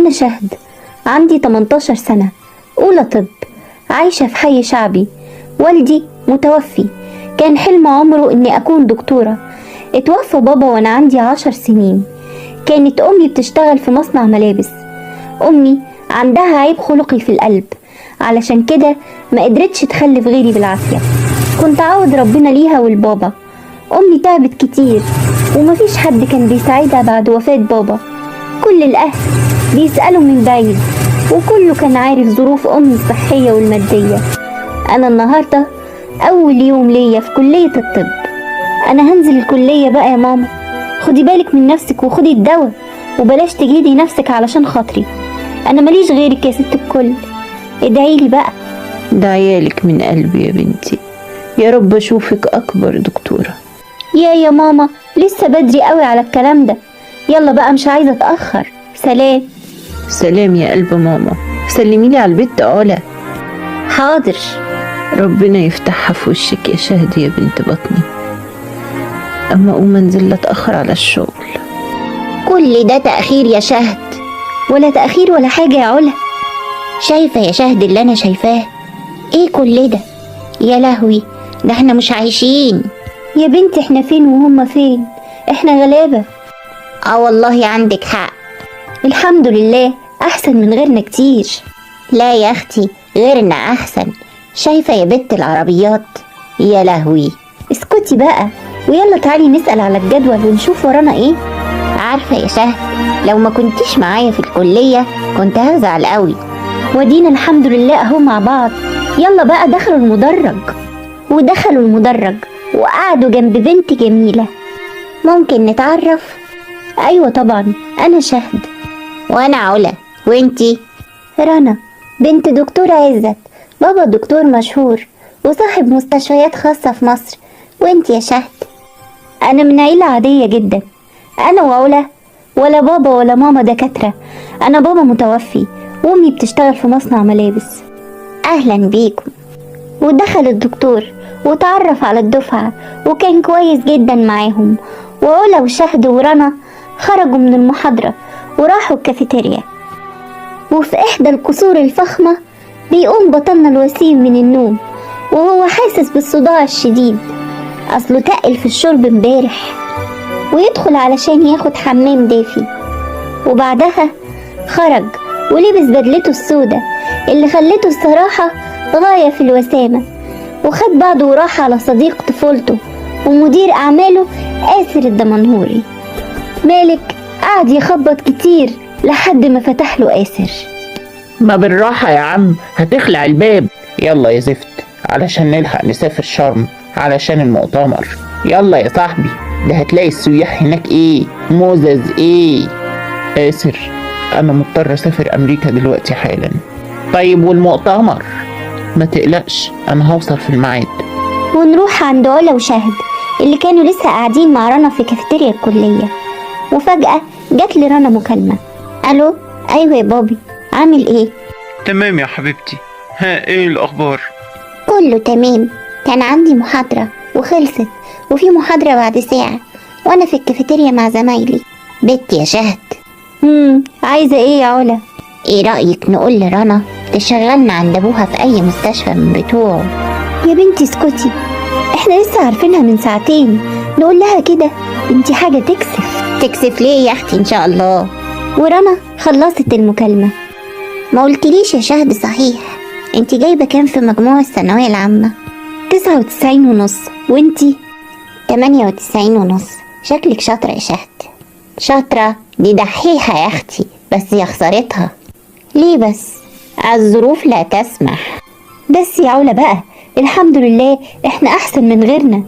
أنا شهد، عندي 18 سنة، أولى طب، عايشة في حي شعبي. والدي متوفي، كان حلم عمره إني أكون دكتورة. اتوفى بابا وأنا عندي 10 سنين. كانت أمي بتشتغل في مصنع ملابس. أمي عندها عيب خلقي في القلب، علشان كده ما قدرتش تخلف غيري بالعافية. كنت عاود ربنا ليها والبابا. أمي تعبت كتير ومفيش حد كان بيساعدها بعد وفاة بابا. كل الأهل بيسألوا من بعيد، وكله كان عارف ظروف أمي الصحية والمادية. أنا النهاردة أول يوم ليا في كلية الطب. أنا هنزل الكلية بقى يا ماما، خدي بالك من نفسك وخدي الدواء، وبلاش تجيدي نفسك علشان خاطري. أنا ماليش غيرك يا ست الكل، ادعيلي بقى. دعيالك من قلبي يا بنتي، يا رب أشوفك أكبر دكتورة. يا ماما لسه بدري قوي على الكلام ده، يلا بقى مش عايزة أتأخر. سلام. سلام يا قلب ماما، سلميلي على البت علا. حاضر. ربنا يفتحها في وشك يا شهد يا بنت بطني. أما أقوم أنزل أتأخر على الشغل. كل ده تأخير يا شهد؟ ولا تأخير ولا حاجة يا علا. شايفة يا شهد اللي أنا شايفاه؟ إيه كل ده؟ يا لهوي، ده احنا مش عايشين. يا بنتي احنا فين وهم فين؟ احنا غلابة. والله عندك حق. الحمد لله، أحسن من غيرنا كتير. لا يا أختي، غيرنا أحسن. شايفة يا بنت العربيات؟ يا لهوي. اسكتي بقى ويلا تعالي نسأل على الجدول ونشوف ورانا ايه. عارفة يا شهد، لو ما كنتيش معايا في الكلية كنت هزعل قوي. ودينا الحمد لله اهو مع بعض. يلا بقى دخلوا المدرج. ودخلوا المدرج وقعدوا جنب بنت جميلة. ممكن نتعرف؟ ايوه طبعا، انا شهد. وانا علا. وانتي؟ رنا، بنت دكتور عزت، بابا دكتور مشهور وصاحب مستشفيات خاصة في مصر. وانتي يا شهد؟ انا من عيلة عادية جدا. انا وعلا ولا بابا ولا ماما دكاترة. انا بابا متوفي وامي بتشتغل في مصنع ملابس. اهلا بيكم. ودخل الدكتور وتعرف على الدفعة وكان كويس جدا معاهم. وعلا وشهد ورنا خرجوا من المحاضرة وراحوا الكافيتيريا. وفي احدى القصور الفخمة بيقوم بطلنا الوسيم من النوم وهو حاسس بالصداع الشديد، اصله تقل في الشرب امبارح، ويدخل علشان ياخد حمام دافي. وبعدها خرج ولبس بدلته السوداء اللي خلته الصراحة غاية في الوسامة، وخد بعضه وراح على صديق طفولته ومدير أعماله آسر الدمنهوري. مالك قعد يخبط كتير لحد ما فتح له آسر. ما بالراحة يا عم، هتخلع الباب. يلا يا زفت علشان نلحق نسافر شرم علشان المؤتمر. يلا يا صاحبي، ده هتلاقي السياح هناك ايه موزز ايه. آسر، انا مضطر اسافر امريكا دلوقتي حالا. طيب والمؤتمر؟ ما تقلقش، انا هوصل في الميعاد. ونروح عند علا وشهد اللي كانوا لسه قاعدين مع رنا في كافيتيريا الكلية. وفجأة جات لي رنا مكالمة. الو. ايوه يا بابي، عامل ايه؟ تمام يا حبيبتي، ها ايه الاخبار؟ كله تمام. كان عندي محاضرة وخلصت، وفي محاضرة بعد ساعة، وانا في الكافيتيريا مع زمايلي. بنت يا شهد. عايزة ايه يا علا؟ ايه رأيك نقول لرنا تشغلنا عند ابوها في اي مستشفى من بتوعه؟ يا بنتي اسكتي، احنا لسه عارفينها من ساعتين، نقول لها كده؟ انتي حاجة تكسف. تكسف ليه يا اختي؟ ان شاء الله. ورنا خلصت المكالمة. ما قلتليش يا شهد صحيح، انتي جايبة كام في مجموع الثانوية العامة؟ 99.5. وانتي؟ 98.5. شكلك شاطرة يا شهد. شاطرة دي دحيحة يا اختي، بس يا خسارتها. ليه بس؟ الظروف لا تسمح. بس يا علا بقى، الحمد لله احنا احسن من غيرنا.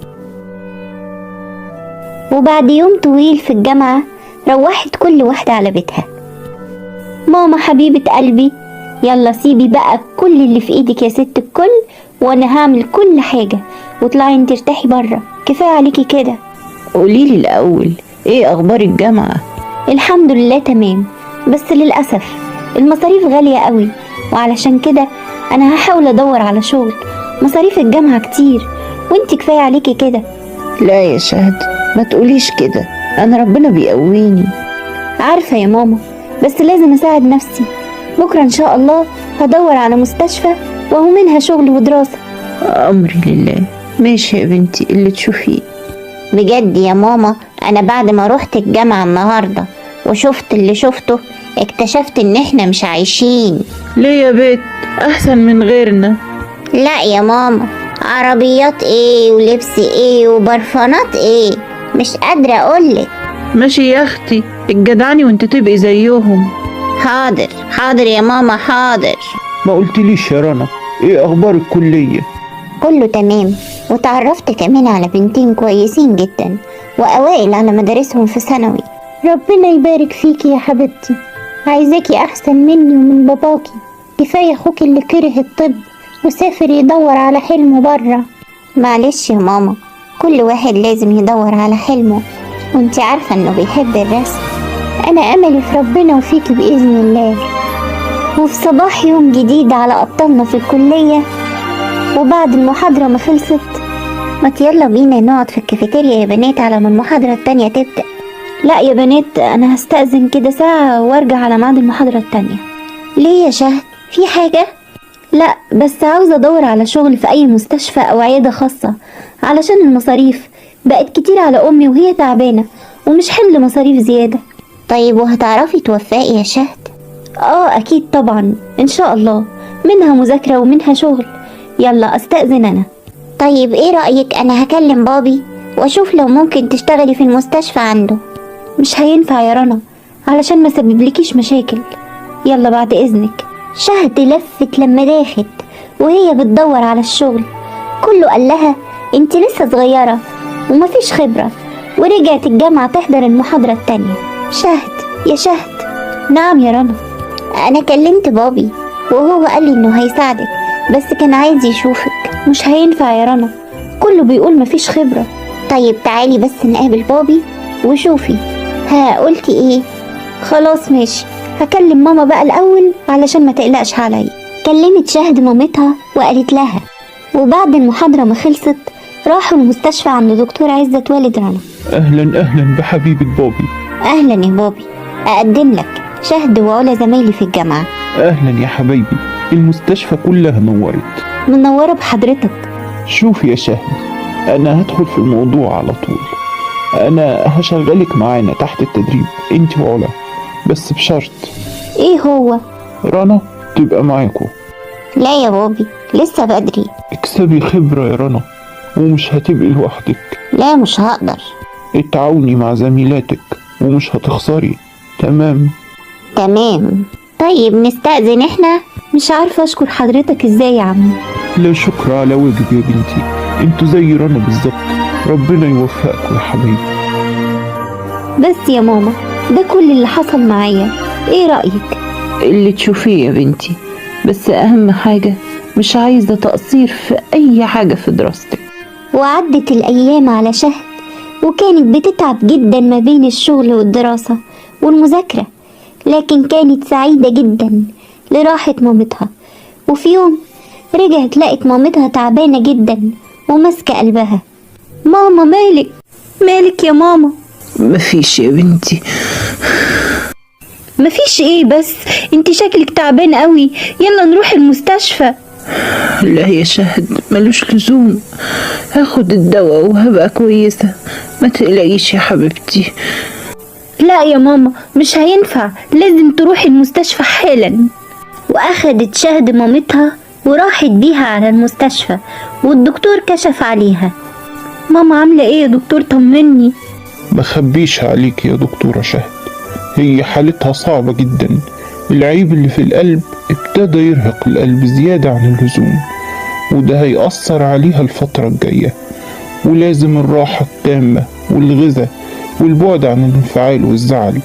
وبعد يوم طويل في الجامعة روحت كل واحدة على بيتها. ماما حبيبة قلبي، يلا سيبي بقى كل اللي في ايدك يا ست الكل، وانا هعمل كل حاجة، واطلعي انت ارتاحي برا، كفاية عليكي كده. قوليلي الأول، ايه أخبار الجامعة؟ الحمد لله تمام، بس للأسف المصاريف غالية قوي، وعلشان كده انا هحاول ادور على شغل. مصاريف الجامعة كتير وانت كفاية عليكي كده. لا يا شهد، ما تقوليش كده، أنا ربنا بيقويني. عارفة يا ماما، بس لازم أساعد نفسي. بكرة إن شاء الله هدور على مستشفى وهو منها شغل ودراسة. أمري لله. ماشي يا بنتي اللي تشوفيه. بجد يا ماما، انا بعد ما روحت الجامعة النهاردة وشفت اللي شفته اكتشفت ان احنا مش عايشين. ليه يا بيت؟ أحسن من غيرنا. لا يا ماما، عربيات ايه ولبس ايه وبرفانات ايه، مش قادرة اقولك. ماشي يا أختي، الجدعني وانت تبقي زيهم. حاضر حاضر يا ماما حاضر. ما قلتليش يا رنا، ايه اخبار الكلية؟ كله تمام، وتعرفت كمان على بنتين كويسين جدا وأوائل على مدارسهم في ثانوي. ربنا يبارك فيكي يا حبيبتي، عايزاكي أحسن مني ومن باباكي. كفاية أخوك اللي كره الطب وسافر يدور على حلمه برا. معلش يا ماما، كل واحد لازم يدور على حلمه، وانت عارفة انه بيحب الرسم. أنا أملي في ربنا وفيكي بإذن الله. وفي صباح يوم جديد على أبطالنا في الكلية، وبعد المحاضرة ما خلصت، ما يلا بينا نقعد في الكافيتيريا يا بنات على ما المحاضرة التانية تبدأ. لا يا بنات، أنا هستأذن كده ساعة وارجع على ميعاد المحاضرة التانية. ليه يا شهد، في حاجة؟ لا، بس عاوزة أدور على شغل في أي مستشفى أو عيادة خاصة، علشان المصاريف بقت كتير على أمي وهي تعبانة ومش حمل مصاريف زيادة. طيب وهتعرفي توفقي يا شهد؟ أكيد طبعا إن شاء الله، منها مذاكرة ومنها شغل. يلا أستأذن أنا. طيب ايه رأيك، انا هكلم بابي واشوف لو ممكن تشتغلي في المستشفى عنده. مش هينفع يا رنا، علشان ما سببلكيش مشاكل. يلا بعد إذنك. شهد لفت لما داخت وهي بتدور على الشغل، كله قال لها انت لسه صغيرة ومفيش خبرة، ورجعت الجامعة تحضر المحاضرة التانية. شهد يا شهد. نعم يا رنا. انا كلمت بابي وهو قال لي انه هيساعدك، بس كان عايز يشوفك. مش هينفع يا رنا، كله بيقول مفيش خبرة. طيب تعالي بس نقابل بابي وشوفي. ها قلتي ايه؟ خلاص ماشي، هكلم ماما بقى الأول علشان ما تقلقش عليا. كلمت شهد مامتها وقالت لها، وبعد المحاضرة ما خلصت راحوا المستشفى عند دكتور عزت والد رنا. اهلا اهلا بحبيبة بابي. اهلا يا بابي، اقدم لك شهد وعلا زمايلي في الجامعة. اهلا يا حبايبي، المستشفى كلها نورت. منورة بحضرتك. شوفي يا شهد، انا هدخل في الموضوع على طول. انا هشغلك معانا تحت التدريب انت وعلا، بس بشرط. ايه هو؟ رنا تبقى معاكو. لا يا بابي، لسه بدري. اكسبي خبرة يا رنا، ومش هتبقي لوحدك. لا مش هقدر. اتعاوني مع زميلاتك ومش هتخسري. تمام؟ تمام. طيب نستأذن احنا. مش عارفة أشكر حضرتك ازاي يا عم. لا شكر على واجب يا بنتي، انتوا زي رنا بالظبط. ربنا يوفقكم يا حبايبي. بس يا ماما، ده كل اللي حصل معايا، ايه رأيك؟ اللي تشوفيه يا بنتي، بس أهم حاجة مش عايزة تقصير في أي حاجة في دراستك. وعدت الأيام على شهد، وكانت بتتعب جدا ما بين الشغل والدراسة والمذاكرة، لكن كانت سعيدة جدا لراحة مامتها. وفي يوم رجعت لقت مامتها تعبانة جدا وماسكة قلبها. ماما مالك؟ مالك يا ماما؟ مفيش يا بنتي. مفيش ايه بس؟ انت شكلك تعبان قوي، يلا نروح المستشفى. لا يا شهد، ملوش لزوم، هاخد الدواء وهبقى كويسة، ما تقلقيش يا حبيبتي. لا يا ماما، مش هينفع، لازم تروحي المستشفى حالا. واخدت شهد مامتها وراحت بيها على المستشفى، والدكتور كشف عليها. ماما عاملة ايه يا دكتور؟ طمني. مخبيش عليك يا دكتورة شهد، هي حالتها صعبة جدا. العيب اللي في القلب ابتدى يرهق القلب زيادة عن اللزوم، وده هيأثر عليها الفترة الجاية، ولازم الراحة التامة والغذاء والبعد عن الانفعال والزعل،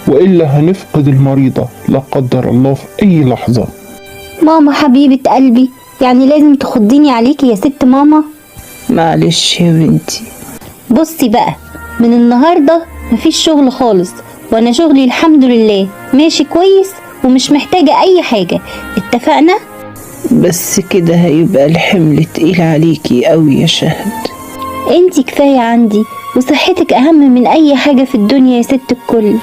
وإلا هنفقد المريضة لا قدر الله في أي لحظة. ماما حبيبة قلبي، يعني لازم تخضيني عليكي يا ست ماما؟ معلش يا بنتي. بصي بقى، من النهاردة مفيش شغل خالص، وانا شغلي الحمد لله ماشي كويس ومش محتاجة اي حاجة، اتفقنا؟ بس كده هيبقى الحمل تقيل عليكي قوي يا شهد. انتي كفاية عندي، وصحتك اهم من اي حاجة في الدنيا يا ست الكل.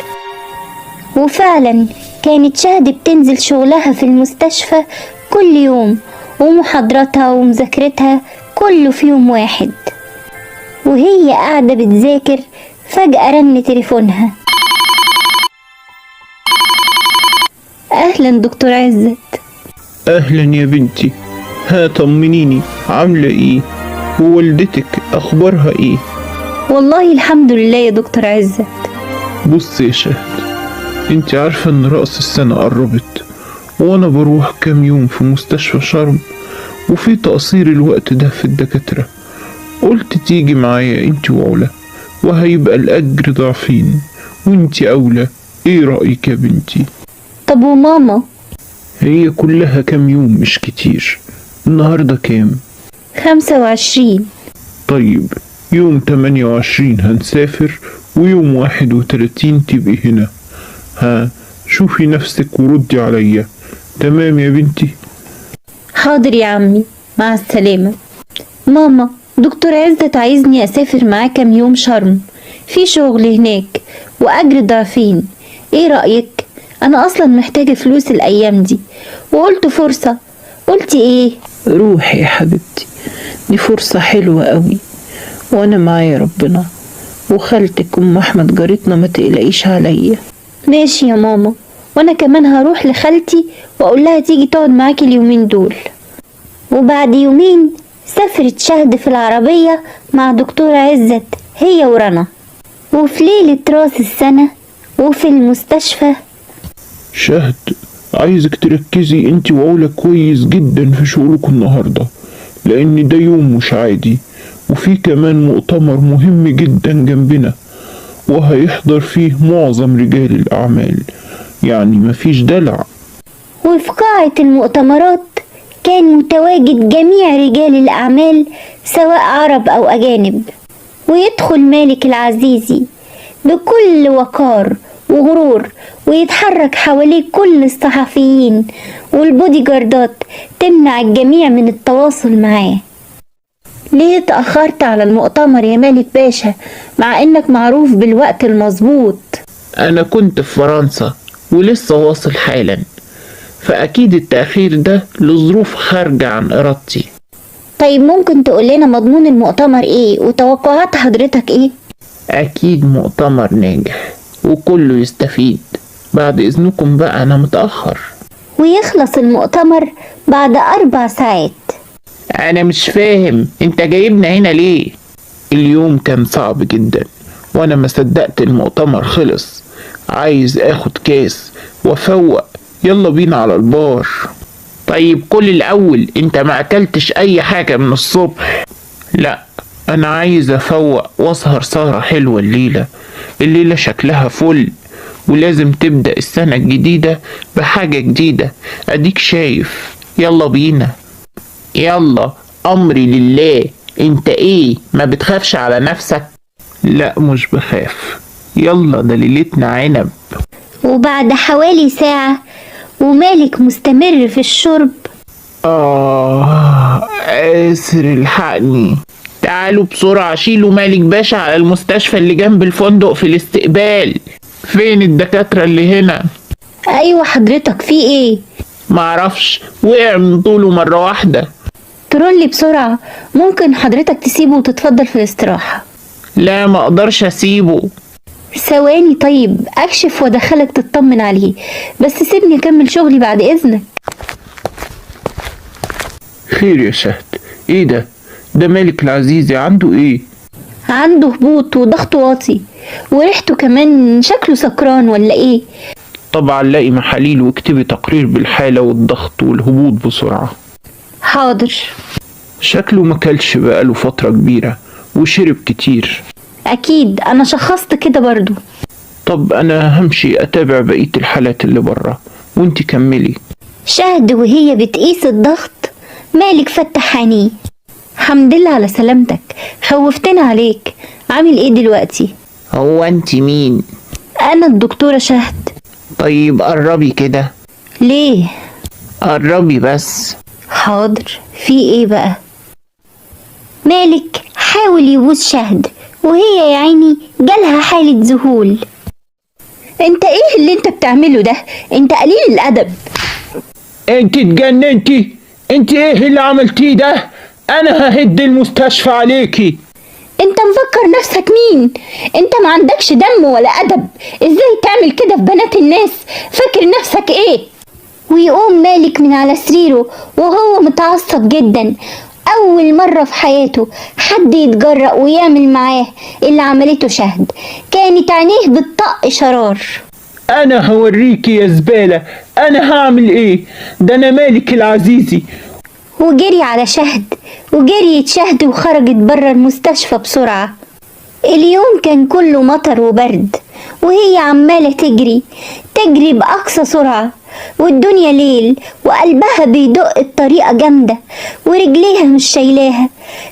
وفعلا كانت شهد بتنزل شغلها في المستشفى كل يوم، ومحاضراتها ومذاكرتها كله في يوم واحد. وهي قاعدة بتذاكر فجأة رن تليفونها. أهلا دكتور عزت. أهلا يا بنتي، ها طمنيني، عاملة إيه؟ ووالدتك أخبارها إيه؟ والله الحمد لله يا دكتور عزت. بص يا شهد، انت عارفة ان رأس السنة قربت، وانا بروح كام يوم في مستشفى شرم، وفي تقصير الوقت ده في الدكاترة. قلت تيجي معايا انت وعلا، وهيبقى الأجر ضعفين، وانت أولى. ايه رأيك يا بنتي؟ طب وماما؟ هي كلها كام يوم مش كتير. النهاردة كام؟ 25. طيب يوم 28 هنسافر، ويوم 31 تبقي هنا. ها شوفي نفسك وردي عليا، تمام يا بنتي؟ حاضر يا عمي، مع السلامة. ماما، دكتور عزت عايزني أسافر معاه كام يوم شرم، في شغل هناك وأجر ضعفين. ايه رأيك؟ أنا أصلا محتاجة فلوس الأيام دي، وقلت فرصة. قلتي ايه؟ روحي يا حبيبتي، دي فرصة حلوة قوي، وانا معايا ربنا وخالتك ام احمد جارتنا، ما تقلقيش عليا. ماشي يا ماما، وانا كمان هروح لخالتي واقول لها تيجي تقعد معاكي اليومين دول. وبعد يومين سافرت شهد في العربية مع دكتور عزت هي ورنا. وفي ليلة راس السنة وفي المستشفى، شهد، عايزك تركزي انت وعلا كويس جدا في شغلكم النهاردة، لان ده يوم مش عادي، وفي كمان مؤتمر مهم جدا جنبنا، وهيحضر فيه معظم رجال الأعمال، يعني مفيش دلع. وفي قاعة المؤتمرات كان متواجد جميع رجال الأعمال سواء عرب أو أجانب. ويدخل مالك العزيزي بكل وقار وغرور، ويتحرك حواليه كل الصحفيين والبودي جاردات تمنع الجميع من التواصل معاه. ليه اتأخرت على المؤتمر يا مالك باشا، مع انك معروف بالوقت المظبوط؟ أنا كنت في فرنسا ولسه واصل حالا، فأكيد التأخير ده لظروف خارجة عن إرادتي. طيب ممكن تقول لنا مضمون المؤتمر ايه وتوقعات حضرتك ايه؟ أكيد مؤتمر ناجح وكله يستفيد. بعد إذنكم بقى، أنا متأخر. ويخلص المؤتمر بعد 4 ساعات. أنا مش فاهم أنت جايبنا هنا ليه؟ اليوم كان صعب جدا، وأنا ما صدقت المؤتمر خلص. عايز آخد كاس وأفوق. يلا بينا على البار. طيب كل الأول، أنت ما أكلتش أي حاجة من الصبح. لا، أنا عايز أفوق وأسهر سهرة حلوة الليلة شكلها فل، ولازم تبدأ السنة الجديدة بحاجة جديدة. أديك شايف. يلا بينا. يلا، أمري لله. أنت إيه، ما بتخافش على نفسك؟ لا، مش بخاف. يلا، ده ليلتنا عنب. وبعد حوالي ساعة ومالك مستمر في الشرب، آسر الحقني. تعالوا بسرعة، شيلوا مالك باشا على المستشفى اللي جنب الفندق في الاستقبال. فين الدكاترة اللي هنا؟ ايوه حضرتك، في ايه؟ معرفش، وقع من طوله مرة واحدة. ترولي بسرعة، ممكن حضرتك تسيبه وتتفضل في الاستراحة؟ لا، ما اقدرش اسيبه. ثواني طيب، اكشف وادخلك تطمن عليه، بس سيبني اكمل شغلي بعد اذنك. خير يا شهد، ايه ده؟ ده مالك العزيزي عنده ايه؟ عنده هبوط وضغطه واطي، وريحته كمان شكله سكران ولا ايه؟ طبعا لاقي محاليل واكتبي تقرير بالحالة والضغط والهبوط بسرعة. حاضر. شكله مكلش بقاله فترة كبيرة وشرب كتير. اكيد انا شخصت كده برضو. طب انا همشي اتابع بقية الحالات اللي برا، وانتي كملي. شهد وهي بتقيس الضغط مالك فتح عينيه. الحمد لله على سلامتك، خوفتنا عليك. عامل ايه دلوقتي؟ هو انت مين؟ انا الدكتورة شهد. طيب قربي كده. ليه؟ قربي بس. حاضر. في ايه بقى؟ مالك حاول يبوس شهد، وهي يا عيني جالها حالة ذهول. انت ايه اللي انت بتعمله ده؟ انت قليل الادب. انت اتجننتي؟ انت ايه اللي عملتيه ده؟ انا ههد المستشفى عليكي. انت مفكر نفسك مين؟ انت ما عندكش دم ولا ادب. ازاي تعمل كده في بنات الناس؟ فاكر نفسك ايه؟ ويقوم مالك من على سريره وهو متعصب جدا. أول مرة في حياته حد يتجرأ ويعمل معاه اللي عملته شهد. كانت عينيه بتطق شرار. انا هوريكي يا زبالة، انا هعمل ايه؟ ده انا مالك العزيزي. وجري على شهد، وجريت شهد وخرجت بره المستشفى بسرعة. اليوم كان كله مطر وبرد، وهي عمالة تجري بأقصى سرعة، والدنيا ليل وقلبها بيدق بطريقة جامدة، ورجليها مش شايلاها،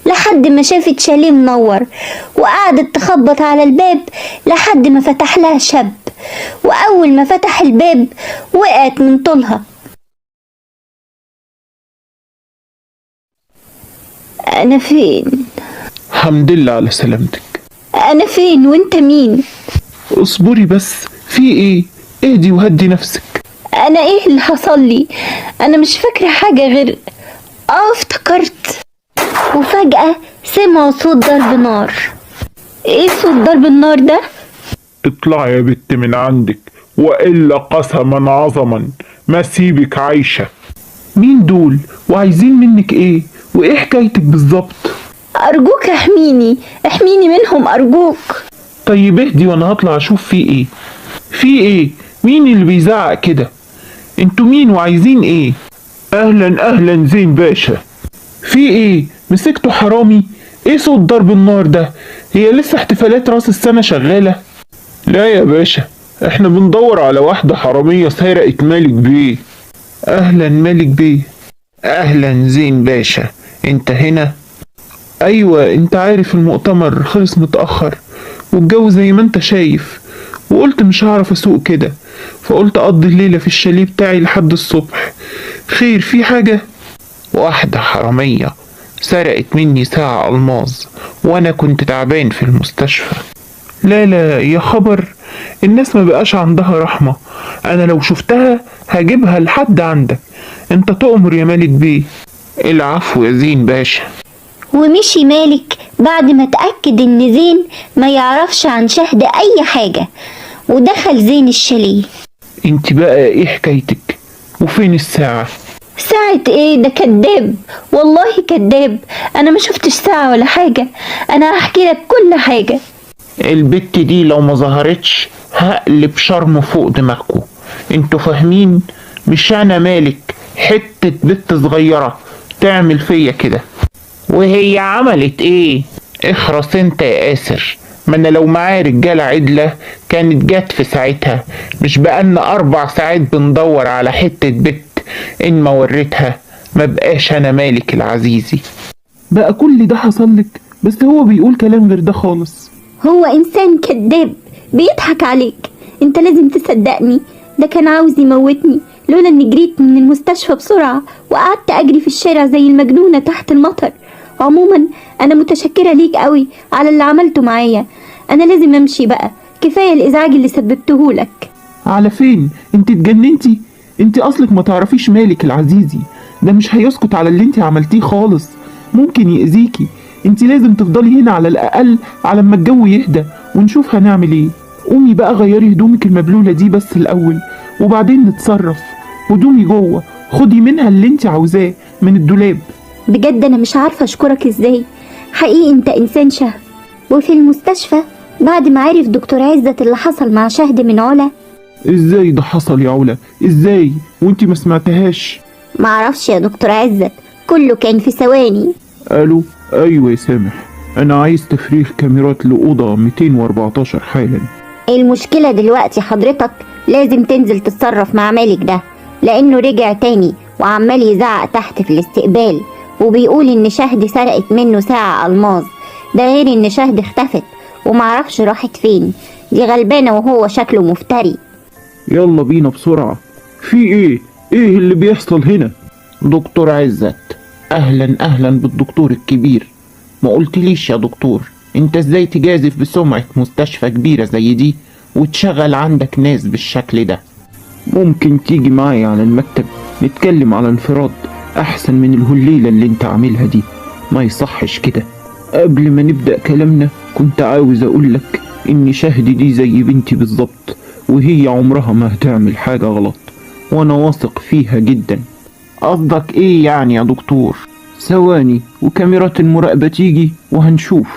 لحد ما شافت شاليه منور، وقعدت تخبط على الباب لحد ما فتح لها شاب. وأول ما فتح الباب وقعت من طولها. انا فين؟ الحمد لله على سلامتك. انا فين وانت مين؟ اصبري بس، في ايه؟ اهدي وهدي نفسك. انا ايه اللي حصل لي؟ انا مش فاكرة حاجة غير افتكرت. وفجأة سمعوا صوت ضرب نار. ايه صوت ضرب النار ده؟ اطلعي يا بت من عندك، وإلا قسما عظما ما سيبك عايشة. مين دول؟ وعايزين منك ايه؟ وايه حكايتك بالظبط؟ ارجوك احميني منهم ارجوك. طيب اهدي وانا هطلع اشوف في ايه. في ايه؟ مين اللي بيزعق كده؟ انتوا مين وعايزين ايه؟ اهلا زين باشا. في ايه؟ مسكتوا حرامي؟ ايه صوت ضرب النار ده؟ هي لسه احتفالات راس السنة شغالة؟ لا يا باشا، احنا بندور على واحدة حرامية سرقت مالك بيه. اهلا مالك بيه. اهلا زين باشا، انت هنا؟ ايوه، انت عارف المؤتمر خلص متأخر، والجو زي ما انت شايف، وقلت مش هعرف اسوق كده، فقلت اقضي الليلة في الشاليه بتاعي لحد الصبح. خير، في حاجة؟ واحدة حرامية سرقت مني ساعة ألماظ وانا كنت تعبان في المستشفى. لا يا خبر، الناس ما بقاش عندها رحمة. انا لو شفتها هجيبها لحد عندك. انت تؤمر يا مالك بيه. العفو يا زين باشا. ومشي مالك بعد ما اتأكد ان زين ما يعرفش عن شهد اي حاجة، ودخل زين الشاليه. انت بقى ايه حكايتك؟ وفين الساعة؟ ساعة ايه؟ ده كداب، والله كداب. انا ما شفتش ساعة ولا حاجة. انا هحكي لك كل حاجة. البت دي لو ما ظهرتش هقلب شرم فوق دماغكو. انتوا فاهمين؟ مش انا مالك حتة بنت صغيرة تعمل فيا كده. وهي عملت ايه؟ اخرس انت يا آسر، ما انا لو معايا رجالة عدلة كانت جت في ساعتها. مش بقالنا 4 ساعات بندور على حتة بت، ان ما وريتها ما بقاش انا مالك العزيزي. بقى كل ده حصل لك؟ بس هو بيقول كلام غير ده خالص. هو انسان كداب بيضحك عليك. انت لازم تصدقني، ده كان عاوز يموتني لولا اني جريت من المستشفى بسرعة وقعدت اجري في الشارع زي المجنونة تحت المطر. عموما انا متشكرة ليك قوي على اللي عملته معايا. انا لازم امشي بقى، كفاية الازعاج اللي سببته لك. على فين؟ انت اتجننتي؟ انت اصلك ما تعرفيش مالك العزيزي، ده مش هيسكت على اللي انت عملتيه خالص، ممكن يأذيكي. انت لازم تفضلي هنا على الاقل على ما الجو يهدى ونشوف هنعمل ايه. قومي بقى غيري هدومك المبلولة دي بس الاول، وبعدين نتصرف. هدومي جوه، خدي منها اللي انت عاوزاه من الدولاب. بجد انا مش عارفة اشكرك ازاي. حقيقي انت انسان شهم. وفي المستشفى بعد ما عرف دكتور عزت اللي حصل مع شهد من علا. ازاي ده حصل يا علا؟ ازاي وانت ما سمعتهاش؟ معرفش يا دكتور عزت، كله كان في ثواني. الو، ايوه يا سامح، انا عايز تفريغ كاميرات لأوضة 214 حالا. المشكلة دلوقتي حضرتك لازم تنزل تتصرف مع مالك ده، لانه رجع تاني وعمال يزعق تحت في الاستقبال، وبيقول ان شهد سرقت منه ساعة ألماظ. ده غير ان شهد اختفت ومعرفش راحت فين. دي غلبانة وهو شكله مفتري. يلا بينا بسرعة. في ايه؟ ايه اللي بيحصل هنا؟ دكتور عزت، اهلا بالدكتور الكبير. ما قلتليش يا دكتور، انت ازاي تجازف بسمعة مستشفى كبيرة زي دي وتشغل عندك ناس بالشكل ده؟ ممكن تيجي معايا على المكتب نتكلم على انفراد أحسن من الهليلة اللي انت عاملها دي؟ ما يصحش كده. قبل ما نبدأ كلامنا كنت عاوز أقولك إن شهد دي زي بنتي بالظبط، وهي عمرها ما هتعمل حاجة غلط، وأنا واثق فيها جدا. قصدك ايه يعني يا دكتور؟ ثواني وكاميرات المراقبة تيجي وهنشوف.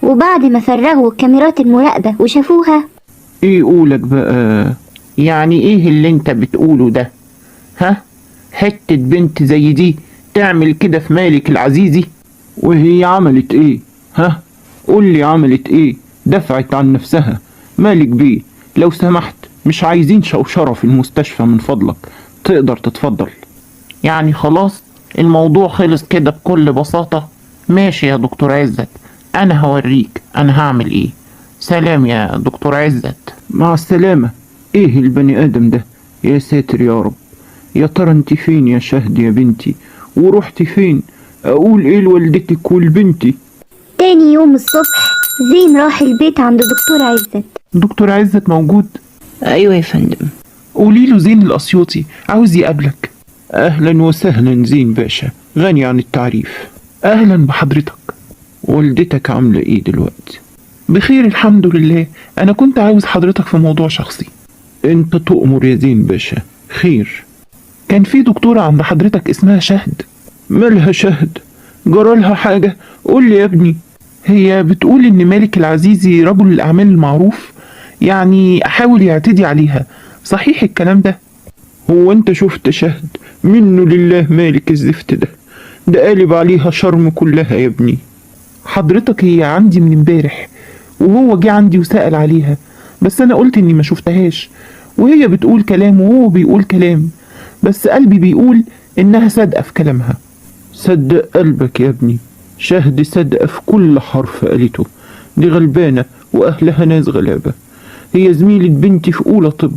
وبعد ما فرغوا كاميرات المراقبة وشافوها، ايه قولك بقى؟ يعني ايه اللي انت بتقوله ده؟ ها؟ حتة بنت زي دي تعمل كده في مالك العزيزي؟ وهي عملت ايه؟ ها؟ قولي عملت ايه؟ دفعت عن نفسها. مالك بيه، لو سمحت مش عايزين شوشرة في المستشفى من فضلك، تقدر تتفضل. يعني خلاص الموضوع خلص كده بكل بساطة؟ ماشي يا دكتور عزت، انا هوريك انا هعمل ايه. سلام يا دكتور عزت. مع السلامة. ايه البني ادم ده؟ يا ساتر يا رب. يا ترى انت فين يا شهد يا بنتي؟ ورحتي فين؟ اقول ايه لوالدتك ولبنتي؟ تاني يوم الصبح زين راح البيت عند دكتور عزت. دكتور عزت موجود؟ أيوة يا فندم. قولي له زين الأسيوطي عاوز يقابلك. أهلا وسهلا زين باشا، غني عن التعريف. أهلا بحضرتك. والدتك عاملة إيه دلوقتي؟ بخير الحمد لله. أنا كنت عاوز حضرتك في موضوع شخصي. أنت تؤمر يا زين باشا. خير. كان في دكتورة عند حضرتك اسمها شهد. مالها شهد؟ جرالها حاجة؟ قول لي يا ابني. هي بتقول إن مالك العزيزي رجل الأعمال المعروف، يعني أحاول يعتدي عليها، صحيح الكلام ده؟ هو أنت شفت شهد؟ منه لله مالك الزفت ده قالب عليها شرم كلها يا ابني. حضرتك هي عندي من امبارح، وهو جه عندي وسأل عليها، بس أنا قلت إني ما شفتهاش، وهي بتقول كلام وهو بيقول كلام، بس قلبي بيقول إنها صادقة في كلامها. صدق قلبك يا ابني، شهد صادقة في كل حرف قالته. دي غلبانة وأهلها ناس غلابة. هي زميلة بنتي في أولى طب،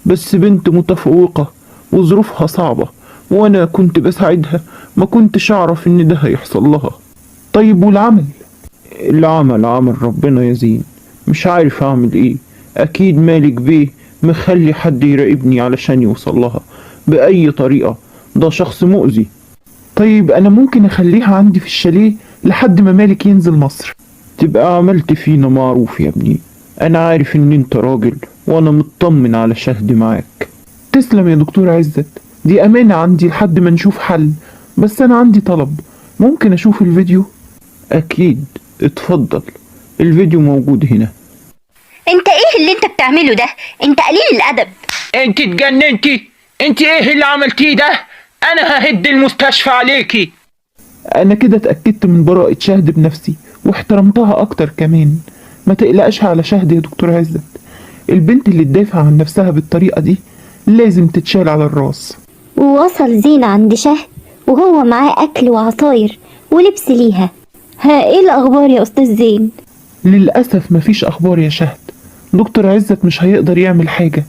بس بنت متفوقة وظروفها صعبة، وأنا كنت بساعدها، ما كنتش أعرف إن ده هيحصل لها. طيب والعمل؟ العمل عمل ربنا يا زين، مش عارف أعمل إيه. أكيد مالك بيه مخلي حد يراقبني علشان يوصل لها بأي طريقة، ده شخص مؤذي. طيب أنا ممكن أخليها عندي في الشاليه لحد ما مالك ينزل مصر. تبقى عملت فينا معروف يا ابني. أنا عارف إن أنت راجل، وأنا مطمن على شهد معاك. تسلم يا دكتور عزت، دي أمانة عندي لحد ما نشوف حل. بس أنا عندي طلب، ممكن أشوف الفيديو؟ أكيد، اتفضل، الفيديو موجود هنا. انت ايه اللي انت بتعمله ده؟ انت قليل الادب. انت اتجننتي؟ انت ايه اللي عملتيه ده؟ انا ههد المستشفى عليكي. أنا كده اتأكدت من براءة شهد بنفسي واحترمتها أكتر كمان. ما تقلقش على شهد يا دكتور عزت، البنت اللي تدافع عن نفسها بالطريقة دي لازم تتشال على الراس. ووصل زين عند شهد وهو معاه أكل وعصاير ولبس ليها. ها إيه الأخبار يا أستاذ زين؟ للأسف مفيش أخبار يا شهد. دكتور عزت مش هيقدر يعمل حاجة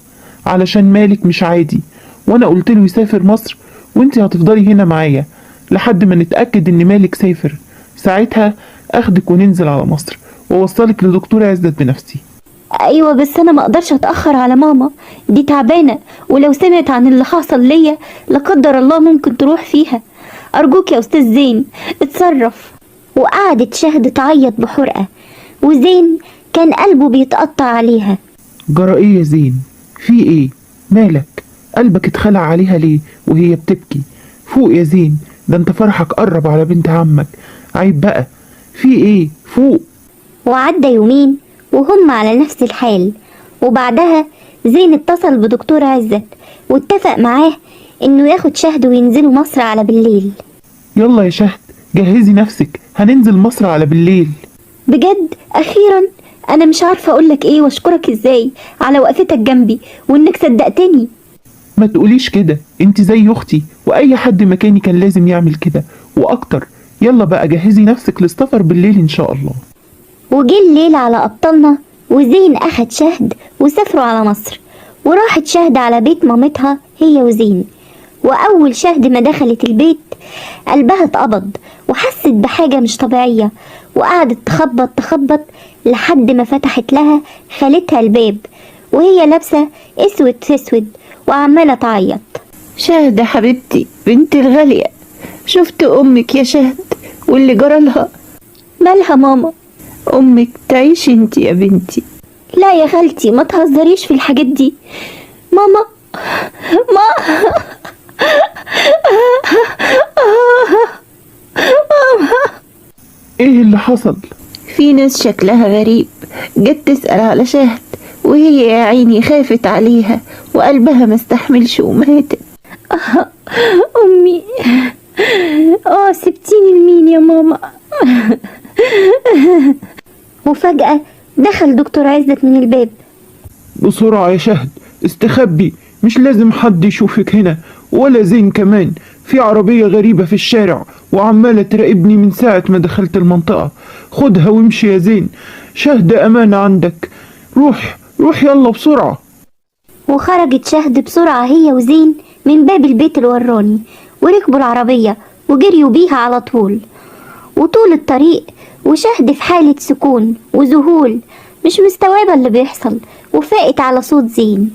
علشان مالك مش عادي، وأنا قلت له يسافر مصر وانتي هتفضلي هنا معايا لحد ما نتأكد إن مالك سافر. ساعتها أخدك وننزل على مصر ووصلك لدكتور عزت بنفسي. أيوة بس أنا مقدرش أتأخر على ماما، دي تعبانة، ولو سمعت عن اللي حصل ليا لا قدر الله ممكن تروح فيها. أرجوك يا أستاذ زين اتصرف. وقعدت شهد تعيط بحرقة، وزين كان قلبه بيتقطع عليها. جرى إيه يا زين؟ في إيه؟ مالك؟ قلبك اتخلع عليها ليه وهي بتبكي؟ فوق يا زين، ده انت فرحك قرب على بنت عمك. عيب بقى، في ايه؟ فوق. وعدى يومين وهم على نفس الحال، وبعدها زين اتصل بدكتور عزت واتفق معاه انه ياخد شهد وينزلوا مصر على بالليل. يلا يا شهد جهزي نفسك، هننزل مصر على بالليل. بجد اخيرا، انا مش عارفه اقولك ايه واشكرك ازاي على وقفتك جنبي وانك صدقتني. ما تقوليش كده، انت زي اختي، واي حد مكاني كان لازم يعمل كده واكتر. يلا بقى جهزي نفسك للسفر بالليل ان شاء الله. وجه الليل على ابطالنا، وزين اخد شهد وسافروا على مصر، وراحت شهد على بيت مامتها هي وزين. واول شهد ما دخلت البيت قلبها اتقبض وحست بحاجه مش طبيعيه، وقعدت تخبط لحد ما فتحت لها خالتها الباب وهي لابسة اسود في اسود وعمالة تعيط. شهد حبيبتي بنتي الغالية، شفت أمك يا شهد واللي جرالها؟ مالها ماما؟ أمك تعيش انت يا بنتي. لا يا خالتي، ما تهزريش في الحاجات دي. ماما ايه اللي حصل؟ في ناس شكلها غريب جت تسأل على شهد، وهي يا عيني خافت عليها وقلبها ما استحملش وماتت. أمي، سبتيني لمين يا ماما؟ وفجأة دخل دكتور عزت من الباب. بسرعة يا شهد استخبي، مش لازم حد يشوفك هنا ولا زين كمان. في عربية غريبة في الشارع وعمالة تراقبني من ساعة ما دخلت المنطقة. خدها وامشي يا زين، شهد أمانة عندك. روح يلا بسرعة. وخرجت شهد بسرعة هي وزين من باب البيت الوراني، وركبوا العربية وجريوا بيها على طول. وطول الطريق وشهد في حالة سكون وذهول، مش مستوعبة اللي بيحصل، وفاقت على صوت زين.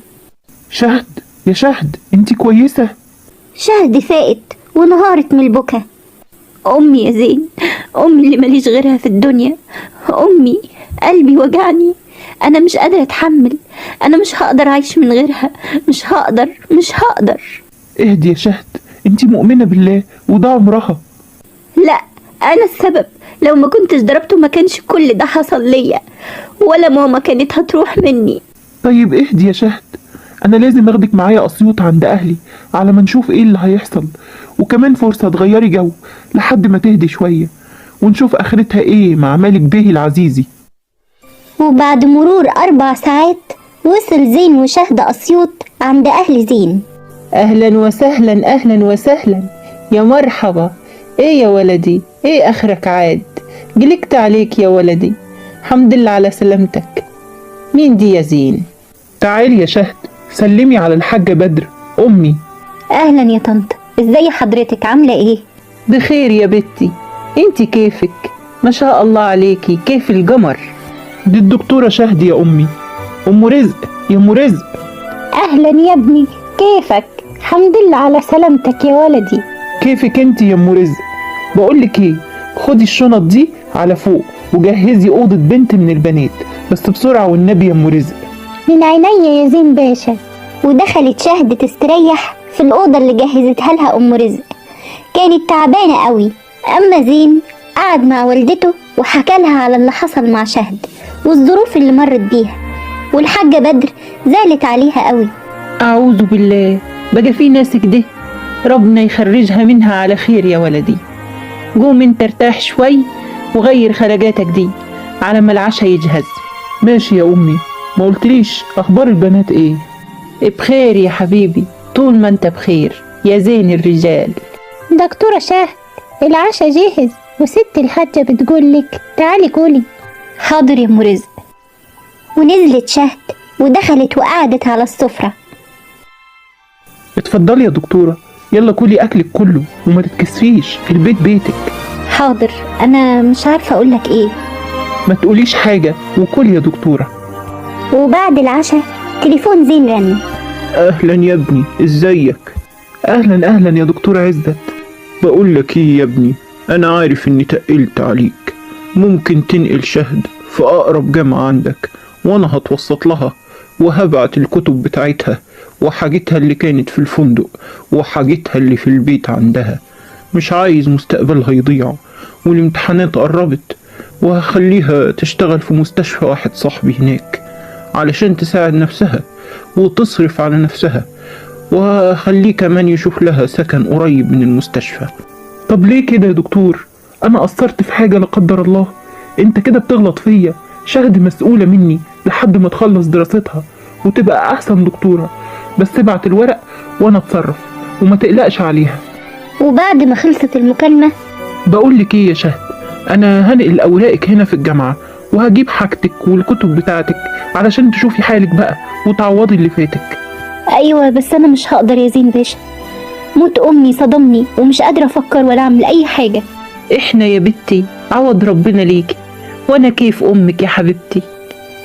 شهد يا شهد، انتي كويسة؟ شهد فاقت ونهارت من البكا. أمي يا زين، أمي اللي ماليش غيرها في الدنيا. أمي، قلبي وجعني، أنا مش قادرة أتحمل، أنا مش هقدر أعيش من غيرها، مش هقدر. اهدي يا شهد، انتي مؤمنة بالله وده عمرها. لا، أنا السبب. لو ما كنتش ضربته ما كانش كل ده حصل ليا، ولا ماما كانت هتروح مني. طيب اهدي يا شهد، انا لازم اخدك معايا اسيوط عند اهلي على ما نشوف ايه اللي هيحصل، وكمان فرصة تغيري جو لحد ما تهدي شوية ونشوف اخرتها ايه مع مالك بيه العزيزي. وبعد مرور 4 ساعات وصل زين وشهد أسيوط عند أهل زين. أهلا وسهلا أهلا وسهلا، يا مرحبا. إيه يا ولدي، إيه آخرك عاد؟ جلكت عليك يا ولدي، حمد لله على سلامتك. مين دي يا زين؟ تعالي يا شهد سلمي على الحاجة بدر أمي. أهلا يا طنط، إزاي حضرتك، عاملة إيه؟ بخير يا بنتي، انتي كيفك؟ ما شاء الله عليكي، كيف القمر؟ دي الدكتورة شهد يا أمي، أم رزق يا أم رزق. أهلا يا ابني، كيفك؟ حمد لله على سلامتك يا ولدي. كيفك انت يا أم رزق؟ بقولك ايه، خدي الشنط دي على فوق وجهزي أوضة بنت من البنات، بس بسرعة والنبي يا أم رزق. من عينيا يا زين باشا. ودخلت شهد تستريح في الأوضة اللي جهزتها لها أم رزق. كانت تعبانة قوي. أما زين قعد مع والدته وحكى لها على اللي حصل مع شهد والظروف اللي مرت بيها، والحاجة بدر زعلت عليها قوي. أعوذ بالله، بقى في ناس كده، ربنا يخرجها منها على خير يا ولدي. قوم انت ارتاح شوي وغير خرجاتك دي على ما العشاء يجهز. ماشي يا أمي. ما قلتليش أخبار البنات ايه؟ بخير يا حبيبي، طول ما انت بخير يا زين الرجال. دكتورة شهد، العشاء جاهز وست الحاجة بتقولك تعالي كولي. حاضر يا أم رزق. ونزلت شهد ودخلت وقعدت على السفرة. اتفضلي يا دكتورة، يلا كلي أكلك كله وما تتكسفيش، البيت بيتك. حاضر، أنا مش عارفة أقولك إيه. ما تقوليش حاجة وكلي يا دكتورة. وبعد العشاء تليفون زين رن. أهلا يا ابني، ازيك؟ أهلا يا دكتور عزت. بقولك ايه يا ابني، أنا عارف إني تقلت عليك، ممكن تنقل شهد في أقرب جامعة عندك وأنا هتوسط لها وهبعت الكتب بتاعتها وحاجتها اللي كانت في الفندق وحاجتها اللي في البيت عندها. مش عايز مستقبلها يضيع، والامتحانات قربت، وهخليها تشتغل في مستشفى واحد صاحبي هناك علشان تساعد نفسها وتصرف على نفسها، وهخليه كمان يشوف لها سكن قريب من المستشفى. طب ليه كده يا دكتور؟ أنا قصرت في حاجة لا قدر الله؟ انت كده بتغلط فيا. شهد مسؤولة مني لحد ما تخلص دراستها وتبقى أحسن دكتورة، بس ابعت الورق وأنا اتصرف وما تقلقش عليها. وبعد ما خلصت المكالمة بقولك ايه يا شهد، أنا هنقل أوراقك هنا في الجامعة وهجيب حاجتك والكتب بتاعتك علشان تشوفي حالك بقى وتعوضي اللي فاتك. أيوة، بس أنا مش هقدر يا زين باشا، موت أمي صدمني ومش قادرة أفكر ولا أعمل أي حاجة. احنا يا بنتي عوض ربنا ليكي، وأنا كيف أمك يا حبيبتي.